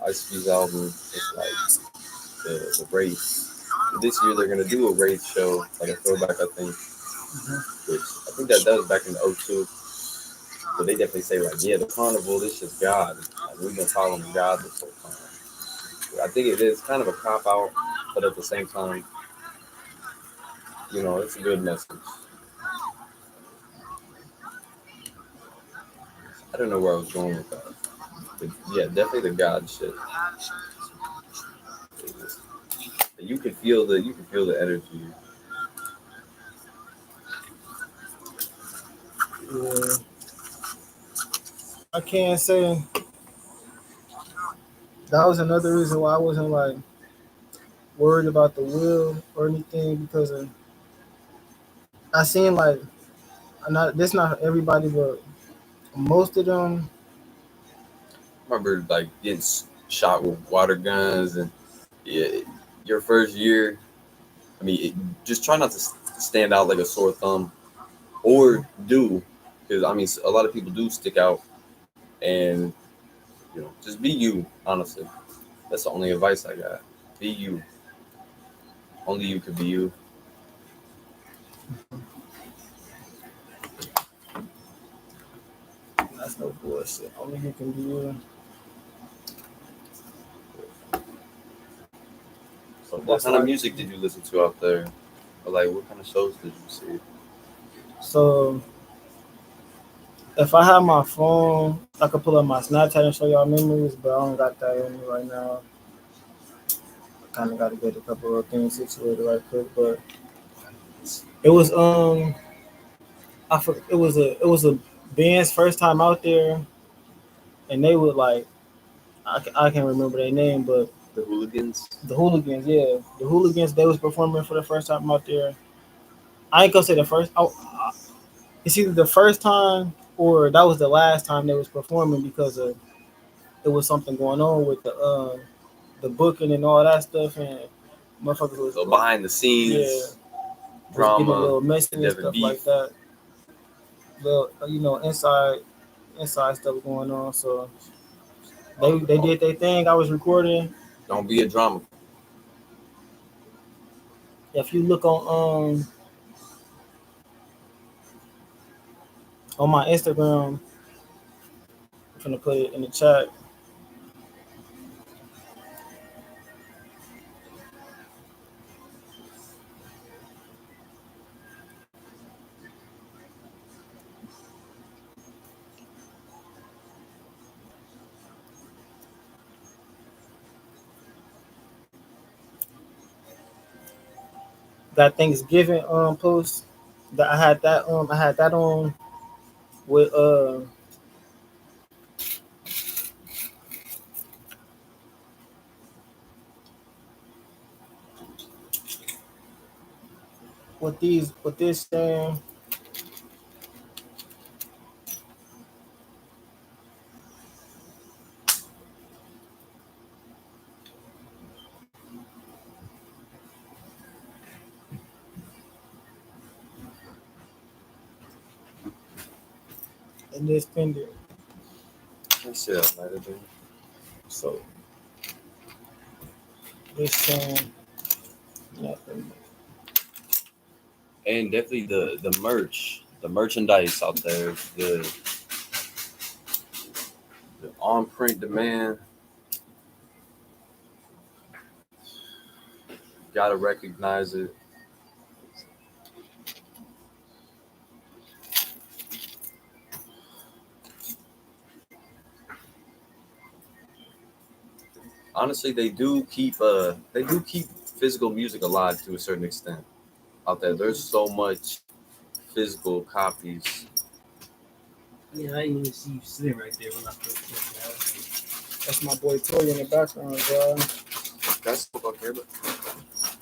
Ice album is like the race. This year they're gonna do a race show, like a throwback, I think. Mhm. Which I think that was back in '02. But they definitely say like, yeah, the carnival, this is God. Like, we've been following God this whole time. I think it is kind of a cop out, but at the same time, it's a good message. I don't know where I was going with that. But yeah, definitely the God shit. You can feel the energy. Yeah, I can't say that was another reason why I wasn't like worried about the will or anything because I seen like not this not everybody but most of them. I remember like getting shot with water guns, and yeah, your first year. I mean, just try not to stand out like a sore thumb, or do, because I mean, a lot of people do stick out, and just be you. Honestly, that's the only advice I got. Be you. Only you could be you. That's no bullshit. Only you can be you. So, what That's kind of like music did you listen to out there? Or like, what kind of shows did you see? so. If I had my phone, I could pull up my Snapchat and show y'all memories, but I don't got that in me right now. I kind of got to get a couple of things situated right quick, but it was it was a band's first time out there, and they would like I can't remember their name, but The Hooligans. the Hooligans, yeah, the Hooligans. They was performing for the first time out there. I ain't gonna say the first. It's either the first time or that was the last time they was performing because of it was something going on with the booking and all that stuff, and motherfuckers was So behind the yeah scenes was getting a drama, little messy and Devin stuff like beef. that. Little inside stuff going on. So they did their thing. I was recording. Don't be a drama. If you look on my Instagram, I'm gonna put it in the chat. That Thanksgiving post that I had that on with with this thing. And this pendant. Let's see that might have been. So this thing, nothing. And definitely the merch, the merchandise out there, the on print demand. Gotta recognize it. Honestly, they do keep physical music alive to a certain extent out there. There's so much physical copies. Yeah, I didn't even see you sitting right there when I first came out. That's my boy Toy in the background, bro. That's okay, but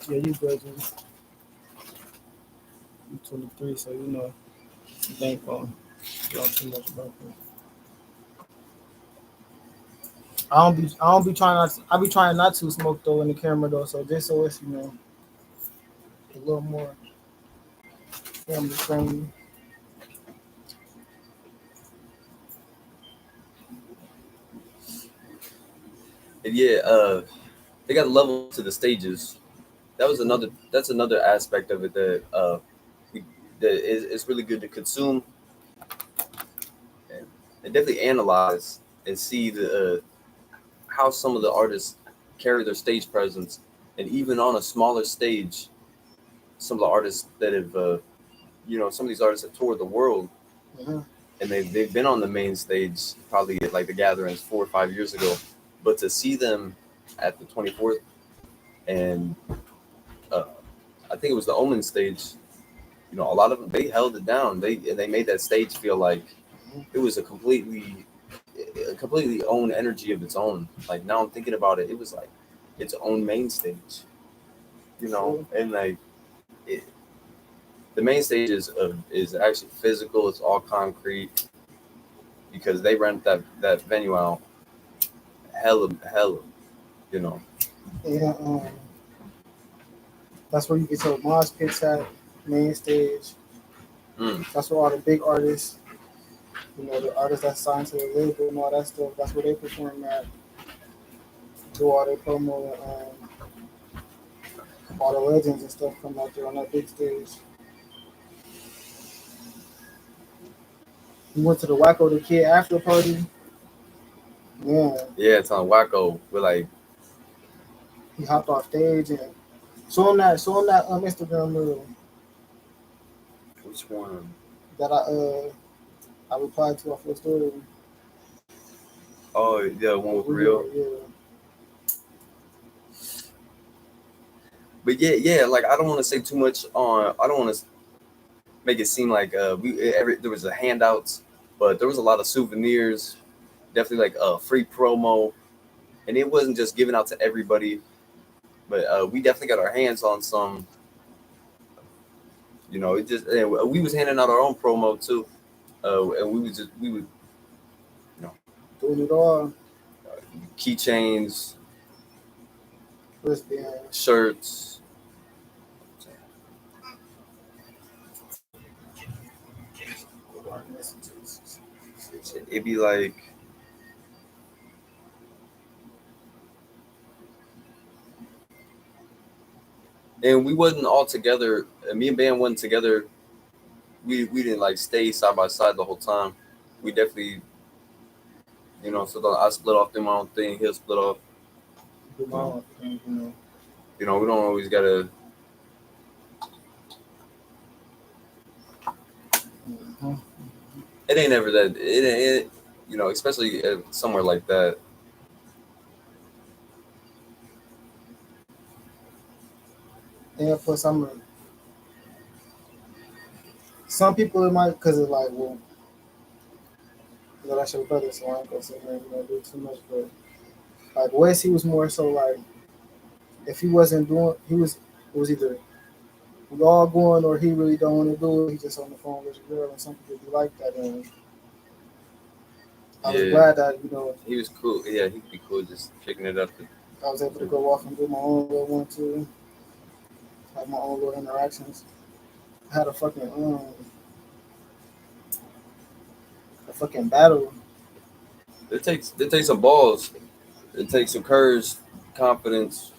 Yeah, you good, G. You 23, so you know you ain't gonna know too much about that. I don't be trying not to, I be trying not to smoke though in the camera though, so just so it's a little more family friendly. yeah, they got levels to the stages. That's another aspect of it that we, that is it's really good to consume and, definitely analyze and see the how some of the artists carry their stage presence, and even on a smaller stage, some of the artists that have some of these artists have toured the world, Mhm. and they've been on the main stage probably at like the gatherings 4 or 5 years ago, but to see them at the 24th and uh, I think it was the Omen stage. A lot of them they held it down. They made that stage feel like it was a completely own energy of its own. Like now I'm thinking about it, it was like its own main stage, and like it, the main stage is actually physical. It's all concrete because they rent that venue out hella, you know. And that's where you get your mosh pits at, main stage. Mm. That's where all the big artists, the artists that signed to the label and all that stuff, that's where they perform at, do all their promo, and all the legends and stuff come out there on that big stage. We went to the Wacko the Kid after party. Yeah, Yeah, it's on Wacko. We're like, he hopped off stage and show him that Instagram reel which one? that I replied to off your story. Oh, yeah, one with Real, Real. yeah. But yeah, like I don't want to say too much on. I don't want to make it seem like there was a handouts, but there was a lot of souvenirs. Definitely like free promo, and it wasn't just given out to everybody, but we definitely got our hands on some. You know, it just we was handing out our own promo too, and we would you know Doing it all. keychains, Wristbands. shirts. It'd be like. And we wasn't all together. Me and Bam wasn't together. We didn't like stay side by side the whole time. We definitely, so I split off doing my own thing. He'll split off. Do my own thing, We don't always gotta. Mm-hmm. It ain't ever that. It especially somewhere like that. And plus, some people it might because it's like, well, that's your brother, so I ain't gonna sit here and do too much. But like Wes, he was more so like, if he wasn't doing, it was either we all going or he really don't want to do it. He just on the phone with his girl, and some people be like that. And I was glad that he was cool. Yeah, he'd be cool just picking it up. I was able to go off and do my own little one too, have my own little interactions. I had a fucking battle. It takes some balls. It takes some courage, confidence.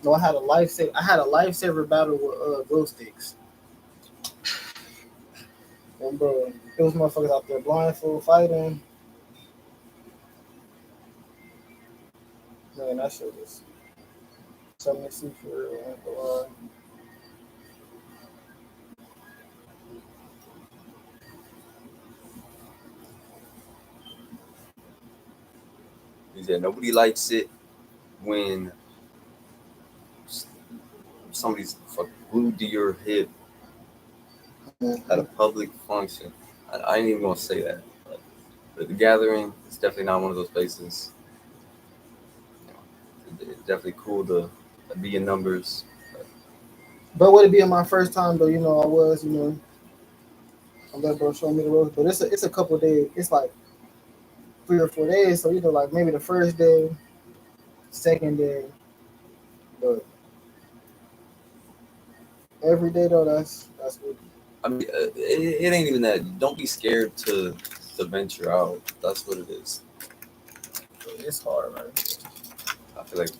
No, I had a lifesaver battle with glow sticks. And bro, it was motherfuckers out there blindfold fighting. Man, that shit was something to see for real. He said nobody likes it when somebody's fucking glued to your hip at a public function. I ain't even gonna say that. But the gathering is definitely not one of those places. It's definitely cool to be in numbers. But would it be my first time though? I was, I let bro show me the ropes. But it's a couple days. It's like 3 or 4 days. So like maybe the first day, second day, but every day though, that's good. I mean, it ain't even that. Don't be scared to venture out. That's what it is. It's hard, right? I feel like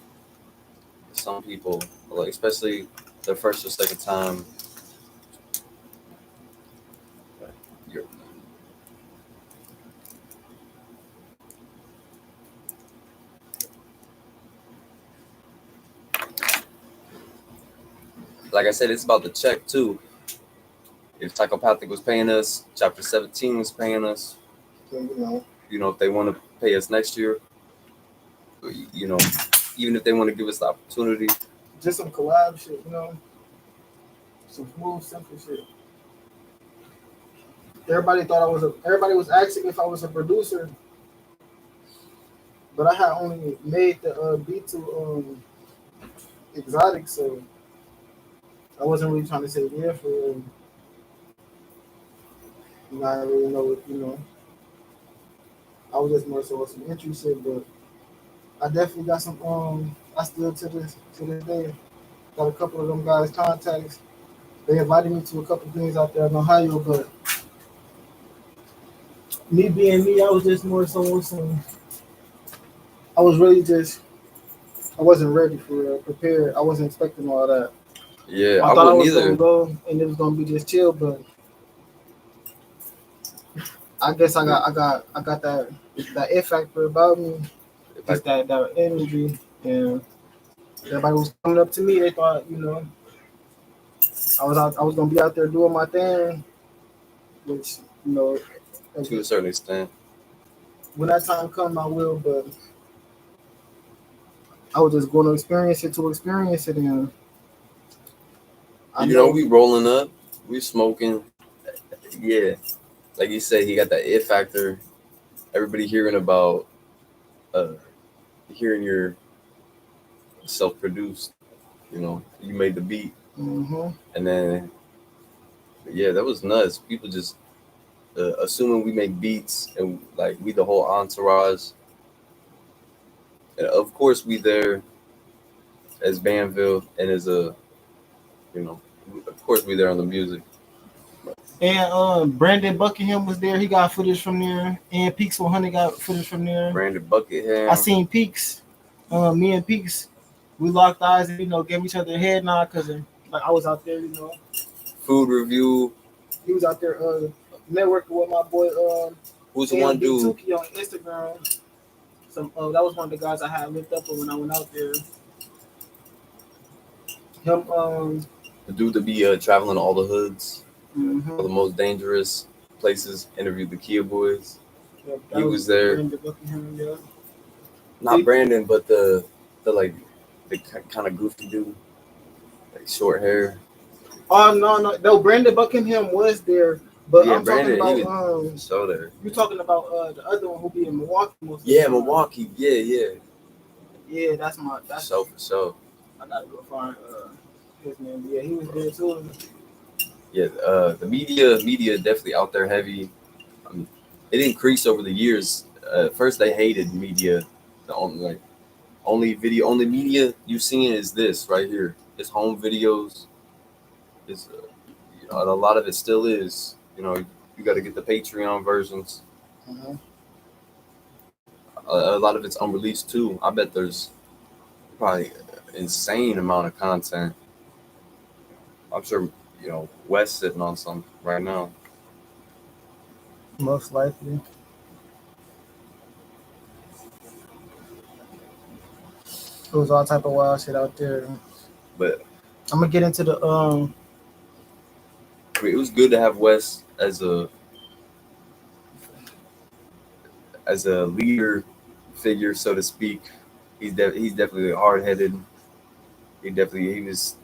some people, like especially their first or second time, you're like I said, it's about the check too. If Psychopathic was paying us, Chapter 17 was paying us. If they want to pay us next year, even if they want to give us the opportunity. Just some collab shit, some smooth, simple shit. Everybody was asking if I was a producer, but I had only made the beat to Exotic, so I wasn't really trying to say yeah for I didn't really know what, I was just more so some entry shit, but I definitely got some. I still to this day got a couple of them guys contacts. They invited me to a couple of things out there in Ohio, but me being me, I was just more so with some. I was really just. I wasn't ready for prepared. I wasn't expecting all that. Yeah, I I thought I wouldn't was gonna either. go and it was gonna be just chill, but I guess I got that it factor about me, If I, just that energy, and everybody was coming up to me. They thought, I was gonna be out there doing my thing, which to a certain extent, when that time comes, I will. But I was just going to experience it, and I we know. rolling up, we smoking. Yeah, like you said, he got that it factor. Everybody hearing about, uh, hearing your self-produced. You made the beat, Hmm. and then yeah, that was nuts. People just assuming we make beats and like we the whole entourage. And of course, we there as Banville and as a you know, of course we there on the music. And Brandon Buckingham was there. He got footage from there. And Peaks 100 got footage from there. Brandon I Buckingham, seen Peaks. Me and Peaks, we locked eyes and gave each other a head nod because like I was out there. food review. He was out there networking with my boy Who's the one AMB dude? Tuki on Instagram. That was one of the guys I had looked up when I went out there. Him The dude that be traveling all the hoods, all mhm. the most dangerous places. Interviewed the Kia Boys. Yeah, He that was was there. Brandon Buckingham. Yeah. Not Brandon, but the like the kind of goofy dude, like short hair. Oh no, Brandon Buckingham was there, but Yeah, I'm talking Brandon. He about was so there. you're talking about the other one who be in Milwaukee most of the Yeah, time. Milwaukee. Yeah. Yeah, For that's sure, for sure. I gotta go find his name. But yeah, he was there too. Yeah, the media definitely out there heavy. I mean, it increased over the years. First, they hated media. The only media you've seen is this right here. It's home videos. Is and a lot of it still is. You got to get the Patreon versions. Uh-huh. A lot of it's unreleased too. I bet there's probably an insane amount of content. I'm sure Wes sitting on some right now. Most likely. It was all type of wild shit out there. But I'm gonna get into the I mean, it was good to have Wes as a leader figure, so to speak. He's definitely hard headed. He was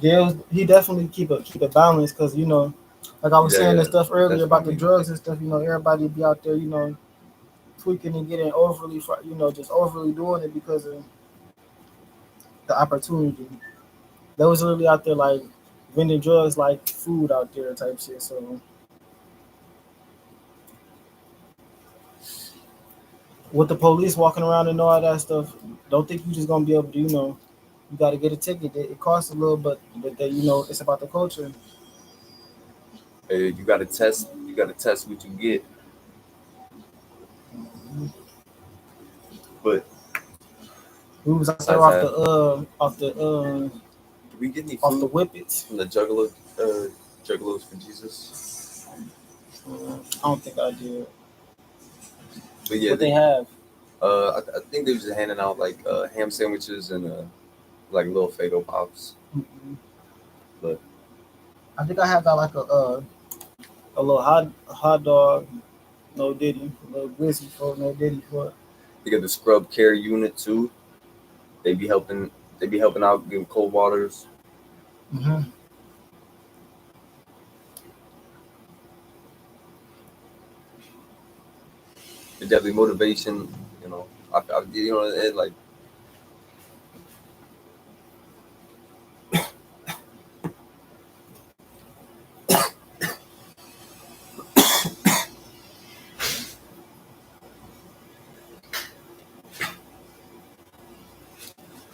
yeah, he definitely keep a balance because like I was saying yeah and stuff earlier about the definitely drugs and stuff. Everybody be out there, tweaking and getting overly, just overly doing it because of the opportunity. They was really out there like vending drugs like food out there type shit. So with the police walking around and all that stuff, don't think you just gonna be able to, you got to get a ticket. It costs a little, but they, it's about the culture. you got to test. You got to test what you get. But We was out there besides that, did we get any off the food whippets. from the Juggalos for Jesus? I don't think I did. But yeah, What they have? I think they were just handing out like ham sandwiches and like little Fado pops. Mm-mm. But I think I had got like a little hot dog, no diddy, a little whiskey for no diddy for. they got the scrub care unit too. They be helping. They be helping out, giving cold waters. Mm-hmm. It's definitely motivation. And like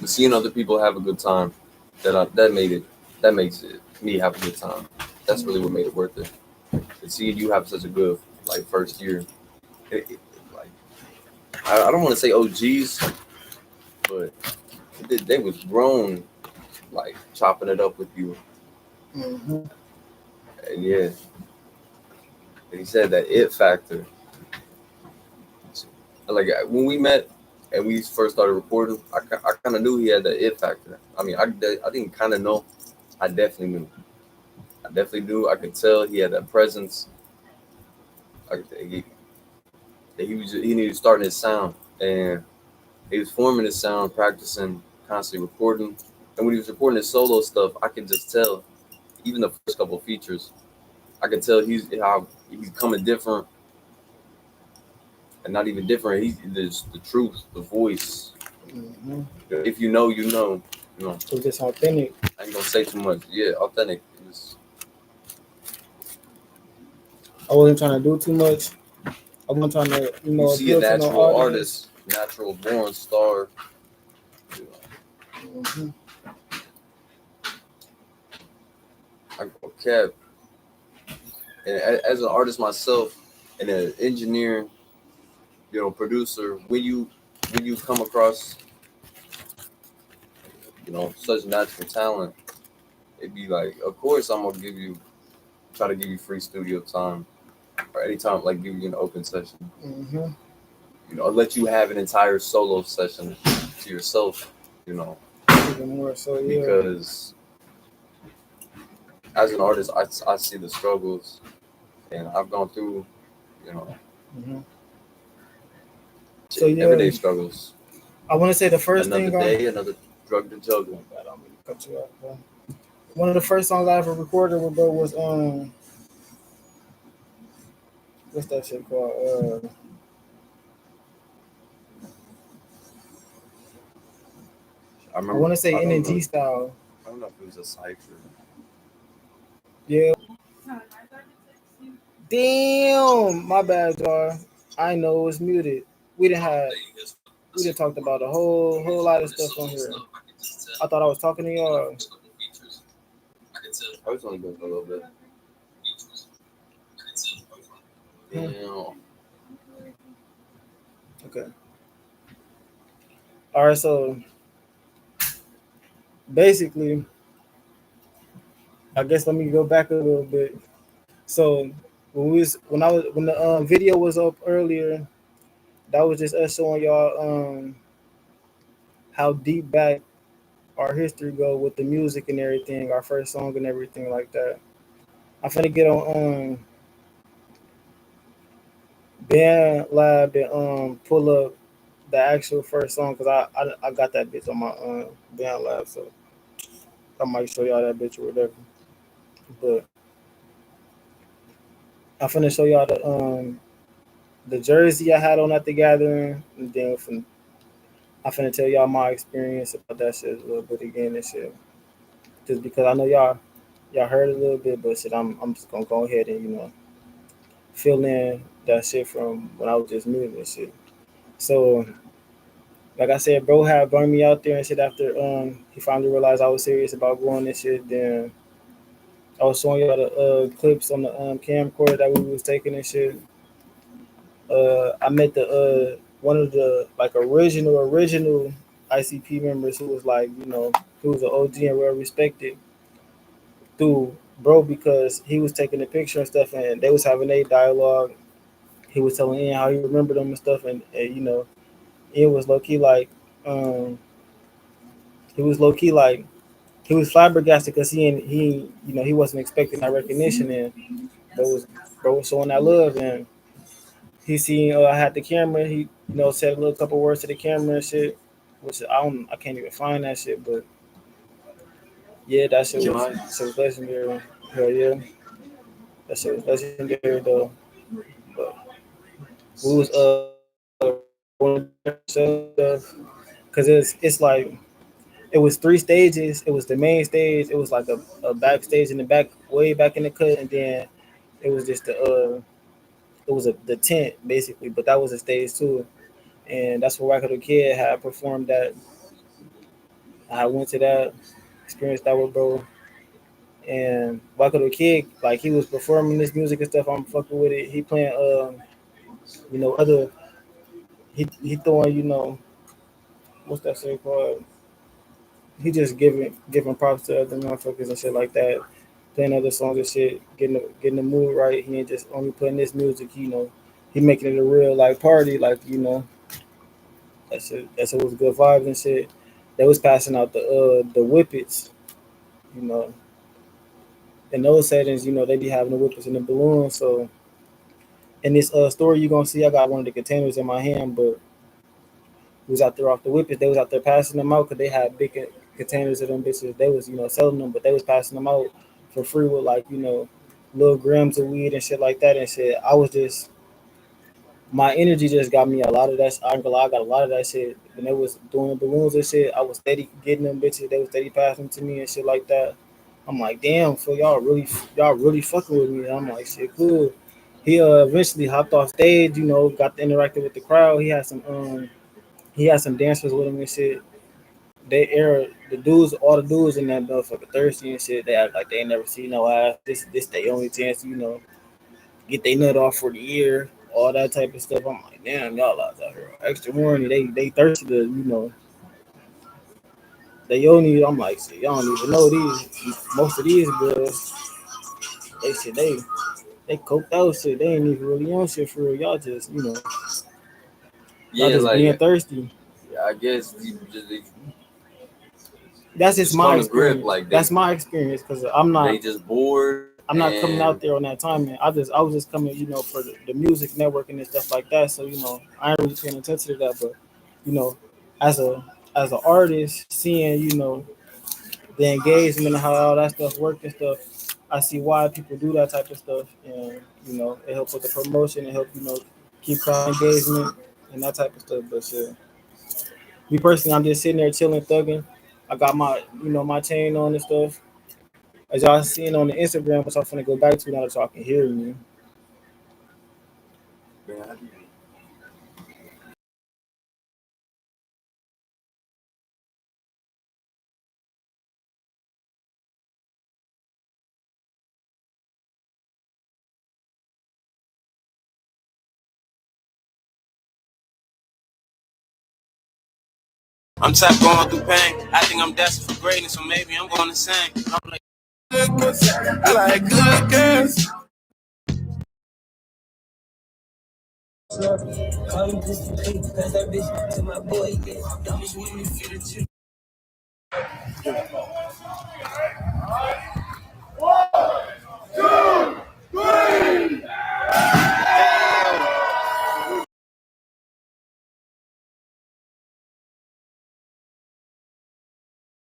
seeing other people have a good time, that makes it me have a good time. That's really what made it worth it. And seeing you have such a good like first year, like I don't want to say OGs, but they was grown, like chopping it up with you. Mm-hmm. And yeah, and he said that it factor. Like when we met and we first started recording, I kind of knew he had that it factor. I mean, I didn't kind of know. I definitely knew. I definitely knew. I could tell he had that presence. I, he, he needed starting his sound, and he was forming his sound, practicing, constantly recording. And when he was recording his solo stuff, I could just tell. Even the first couple of features, I could tell he's coming different, and not even different. There's the truth, the voice. Mm-hmm. If you know, you know. You know. It was just authentic. I ain't gonna say too much. Yeah, authentic. I wasn't trying to do too much. I wasn't trying to, You see a appeal to no natural audience. artist, natural born star. You know, Mm-hmm. I go cap. And as an artist myself, and an engineer, producer, when you come across, such natural talent, it'd be like, of course, I'm gonna try to give you free studio time, or anytime, like give you an open session. Mm-hmm. I'll let you have an entire solo session to yourself. You know, Even more so, yeah. because as an artist, I see the struggles, and I've gone through, you know, Mm-hmm. So everyday yeah, struggles. I want to say the first Another thing day, another drug to juggle. I don't mean to cut you off, bro. One of the first songs I ever recorded with bro was what's that shit called? I I remember. want to say I don't know. NNG style. I don't know if it was a cipher. Yeah. Damn, my bad, y'all. I know it was muted. We didn't have we didn't talked about a whole lot of stuff on here. I thought I was talking to y'all. I was only going for a little bit. Hmm. Damn. Okay. All right. So basically, I guess let me go back a little bit. So when the video was up earlier, that was just us showing y'all how deep back our history go with the music and everything, our first song and everything like that. I'm finna get on Band Lab and pull up the actual first song because I got that bitch on my Band Lab, so I might show y'all that bitch or whatever. But I'm finna show y'all the jersey I had on at the gathering, and then I'm finna tell y'all my experience about that shit a little bit again and shit. Just because I know y'all heard a little bit, but shit, I'm just gonna go ahead and fill in that shit from when I was just muted and shit. So like I said, bro had burned me out there and shit after he finally realized I was serious about going and shit. Then I was showing y'all the clips on the camcorder that we was taking and shit. I met the one of the like original ICP members who was like who was an OG and well respected through bro because he was taking the picture and stuff and they was having a dialogue. He was telling Ian how he remembered them and stuff and Ian was low key like um he was low key like he was flabbergasted because he wasn't expecting that recognition and bro was showing that love and he seen I had the camera. He said a little couple words to the camera and shit, which I can't even find that shit. But yeah, that shit was legendary. Hell yeah, that shit was legendary though. But we was because it's like it was three stages. It was the main stage. It was like a backstage in the back, way back in the cut, and then it was just it was the tent basically, but that was a stage too, and that's where Wackado Kid had performed at I went to that, experienced that with bro. And Michael the Kid, like he was performing this music and stuff. I'm fucking with it. He playing, other. He throwing, what's that shit called? He just giving props to other motherfuckers and shit like that. Playing other songs and shit, getting the mood right. He ain't just only playing this music. He making it a real like party. Like that's it was good vibes and shit. They was passing out the whippets. You know, in those settings, they be having the whippets and the balloons. So in this story you gonna see, I got one of the containers in my hand, but was out there off the whippets. They was out there passing them out because they had big containers of them bitches. They was selling them, but they was passing them out for free with like little grams of weed and shit like that and shit. I was just my energy just got me a lot of that. I ain't gonna lie, I got a lot of that shit. When they was doing the balloons and shit, I was steady getting them bitches. They was steady passing to me and shit like that. I'm like, damn, so y'all really fucking with me. And I'm like, shit, cool. He eventually hopped off stage, got to interact with the crowd. He had some dancers with him and shit. All the dudes in that motherfucker thirsty and shit. They act like they ain't never seen no ass. This their only chance, get their nut off for the year, all that type of stuff. I'm like, damn, y'all out here extra horny. They thirsty to, they only. I'm like, shit, y'all don't even know these. Most of these girls, they coked out shit. They ain't even really on shit for real. Y'all Yeah, just like being thirsty. I guess you just That's just just my call a grip. experience. Like That's my experience because I'm they not just bored I'm not coming out and there on that time, man. I was just coming, for the music networking and stuff like that. So I ain't really paying attention to that. But you know, as an artist, seeing the engagement and how all that stuff work and stuff, I see why people do that type of stuff, and it helps with the promotion, it help keep crowd engagement and that type of stuff. But shit, me personally, I'm just sitting there chilling, thugging. I got my chain on and stuff. As y'all seen on the Instagram, which I'm finna go back to now that y'all can hear me. yeah, I'm tired going through pain. I think I'm destined for greatness, so maybe I'm gonna sing. I'm like good girls. I like good girls. Call me Mr. P, cause that bitch to my boy, yeah. Dummies with me, fit it too.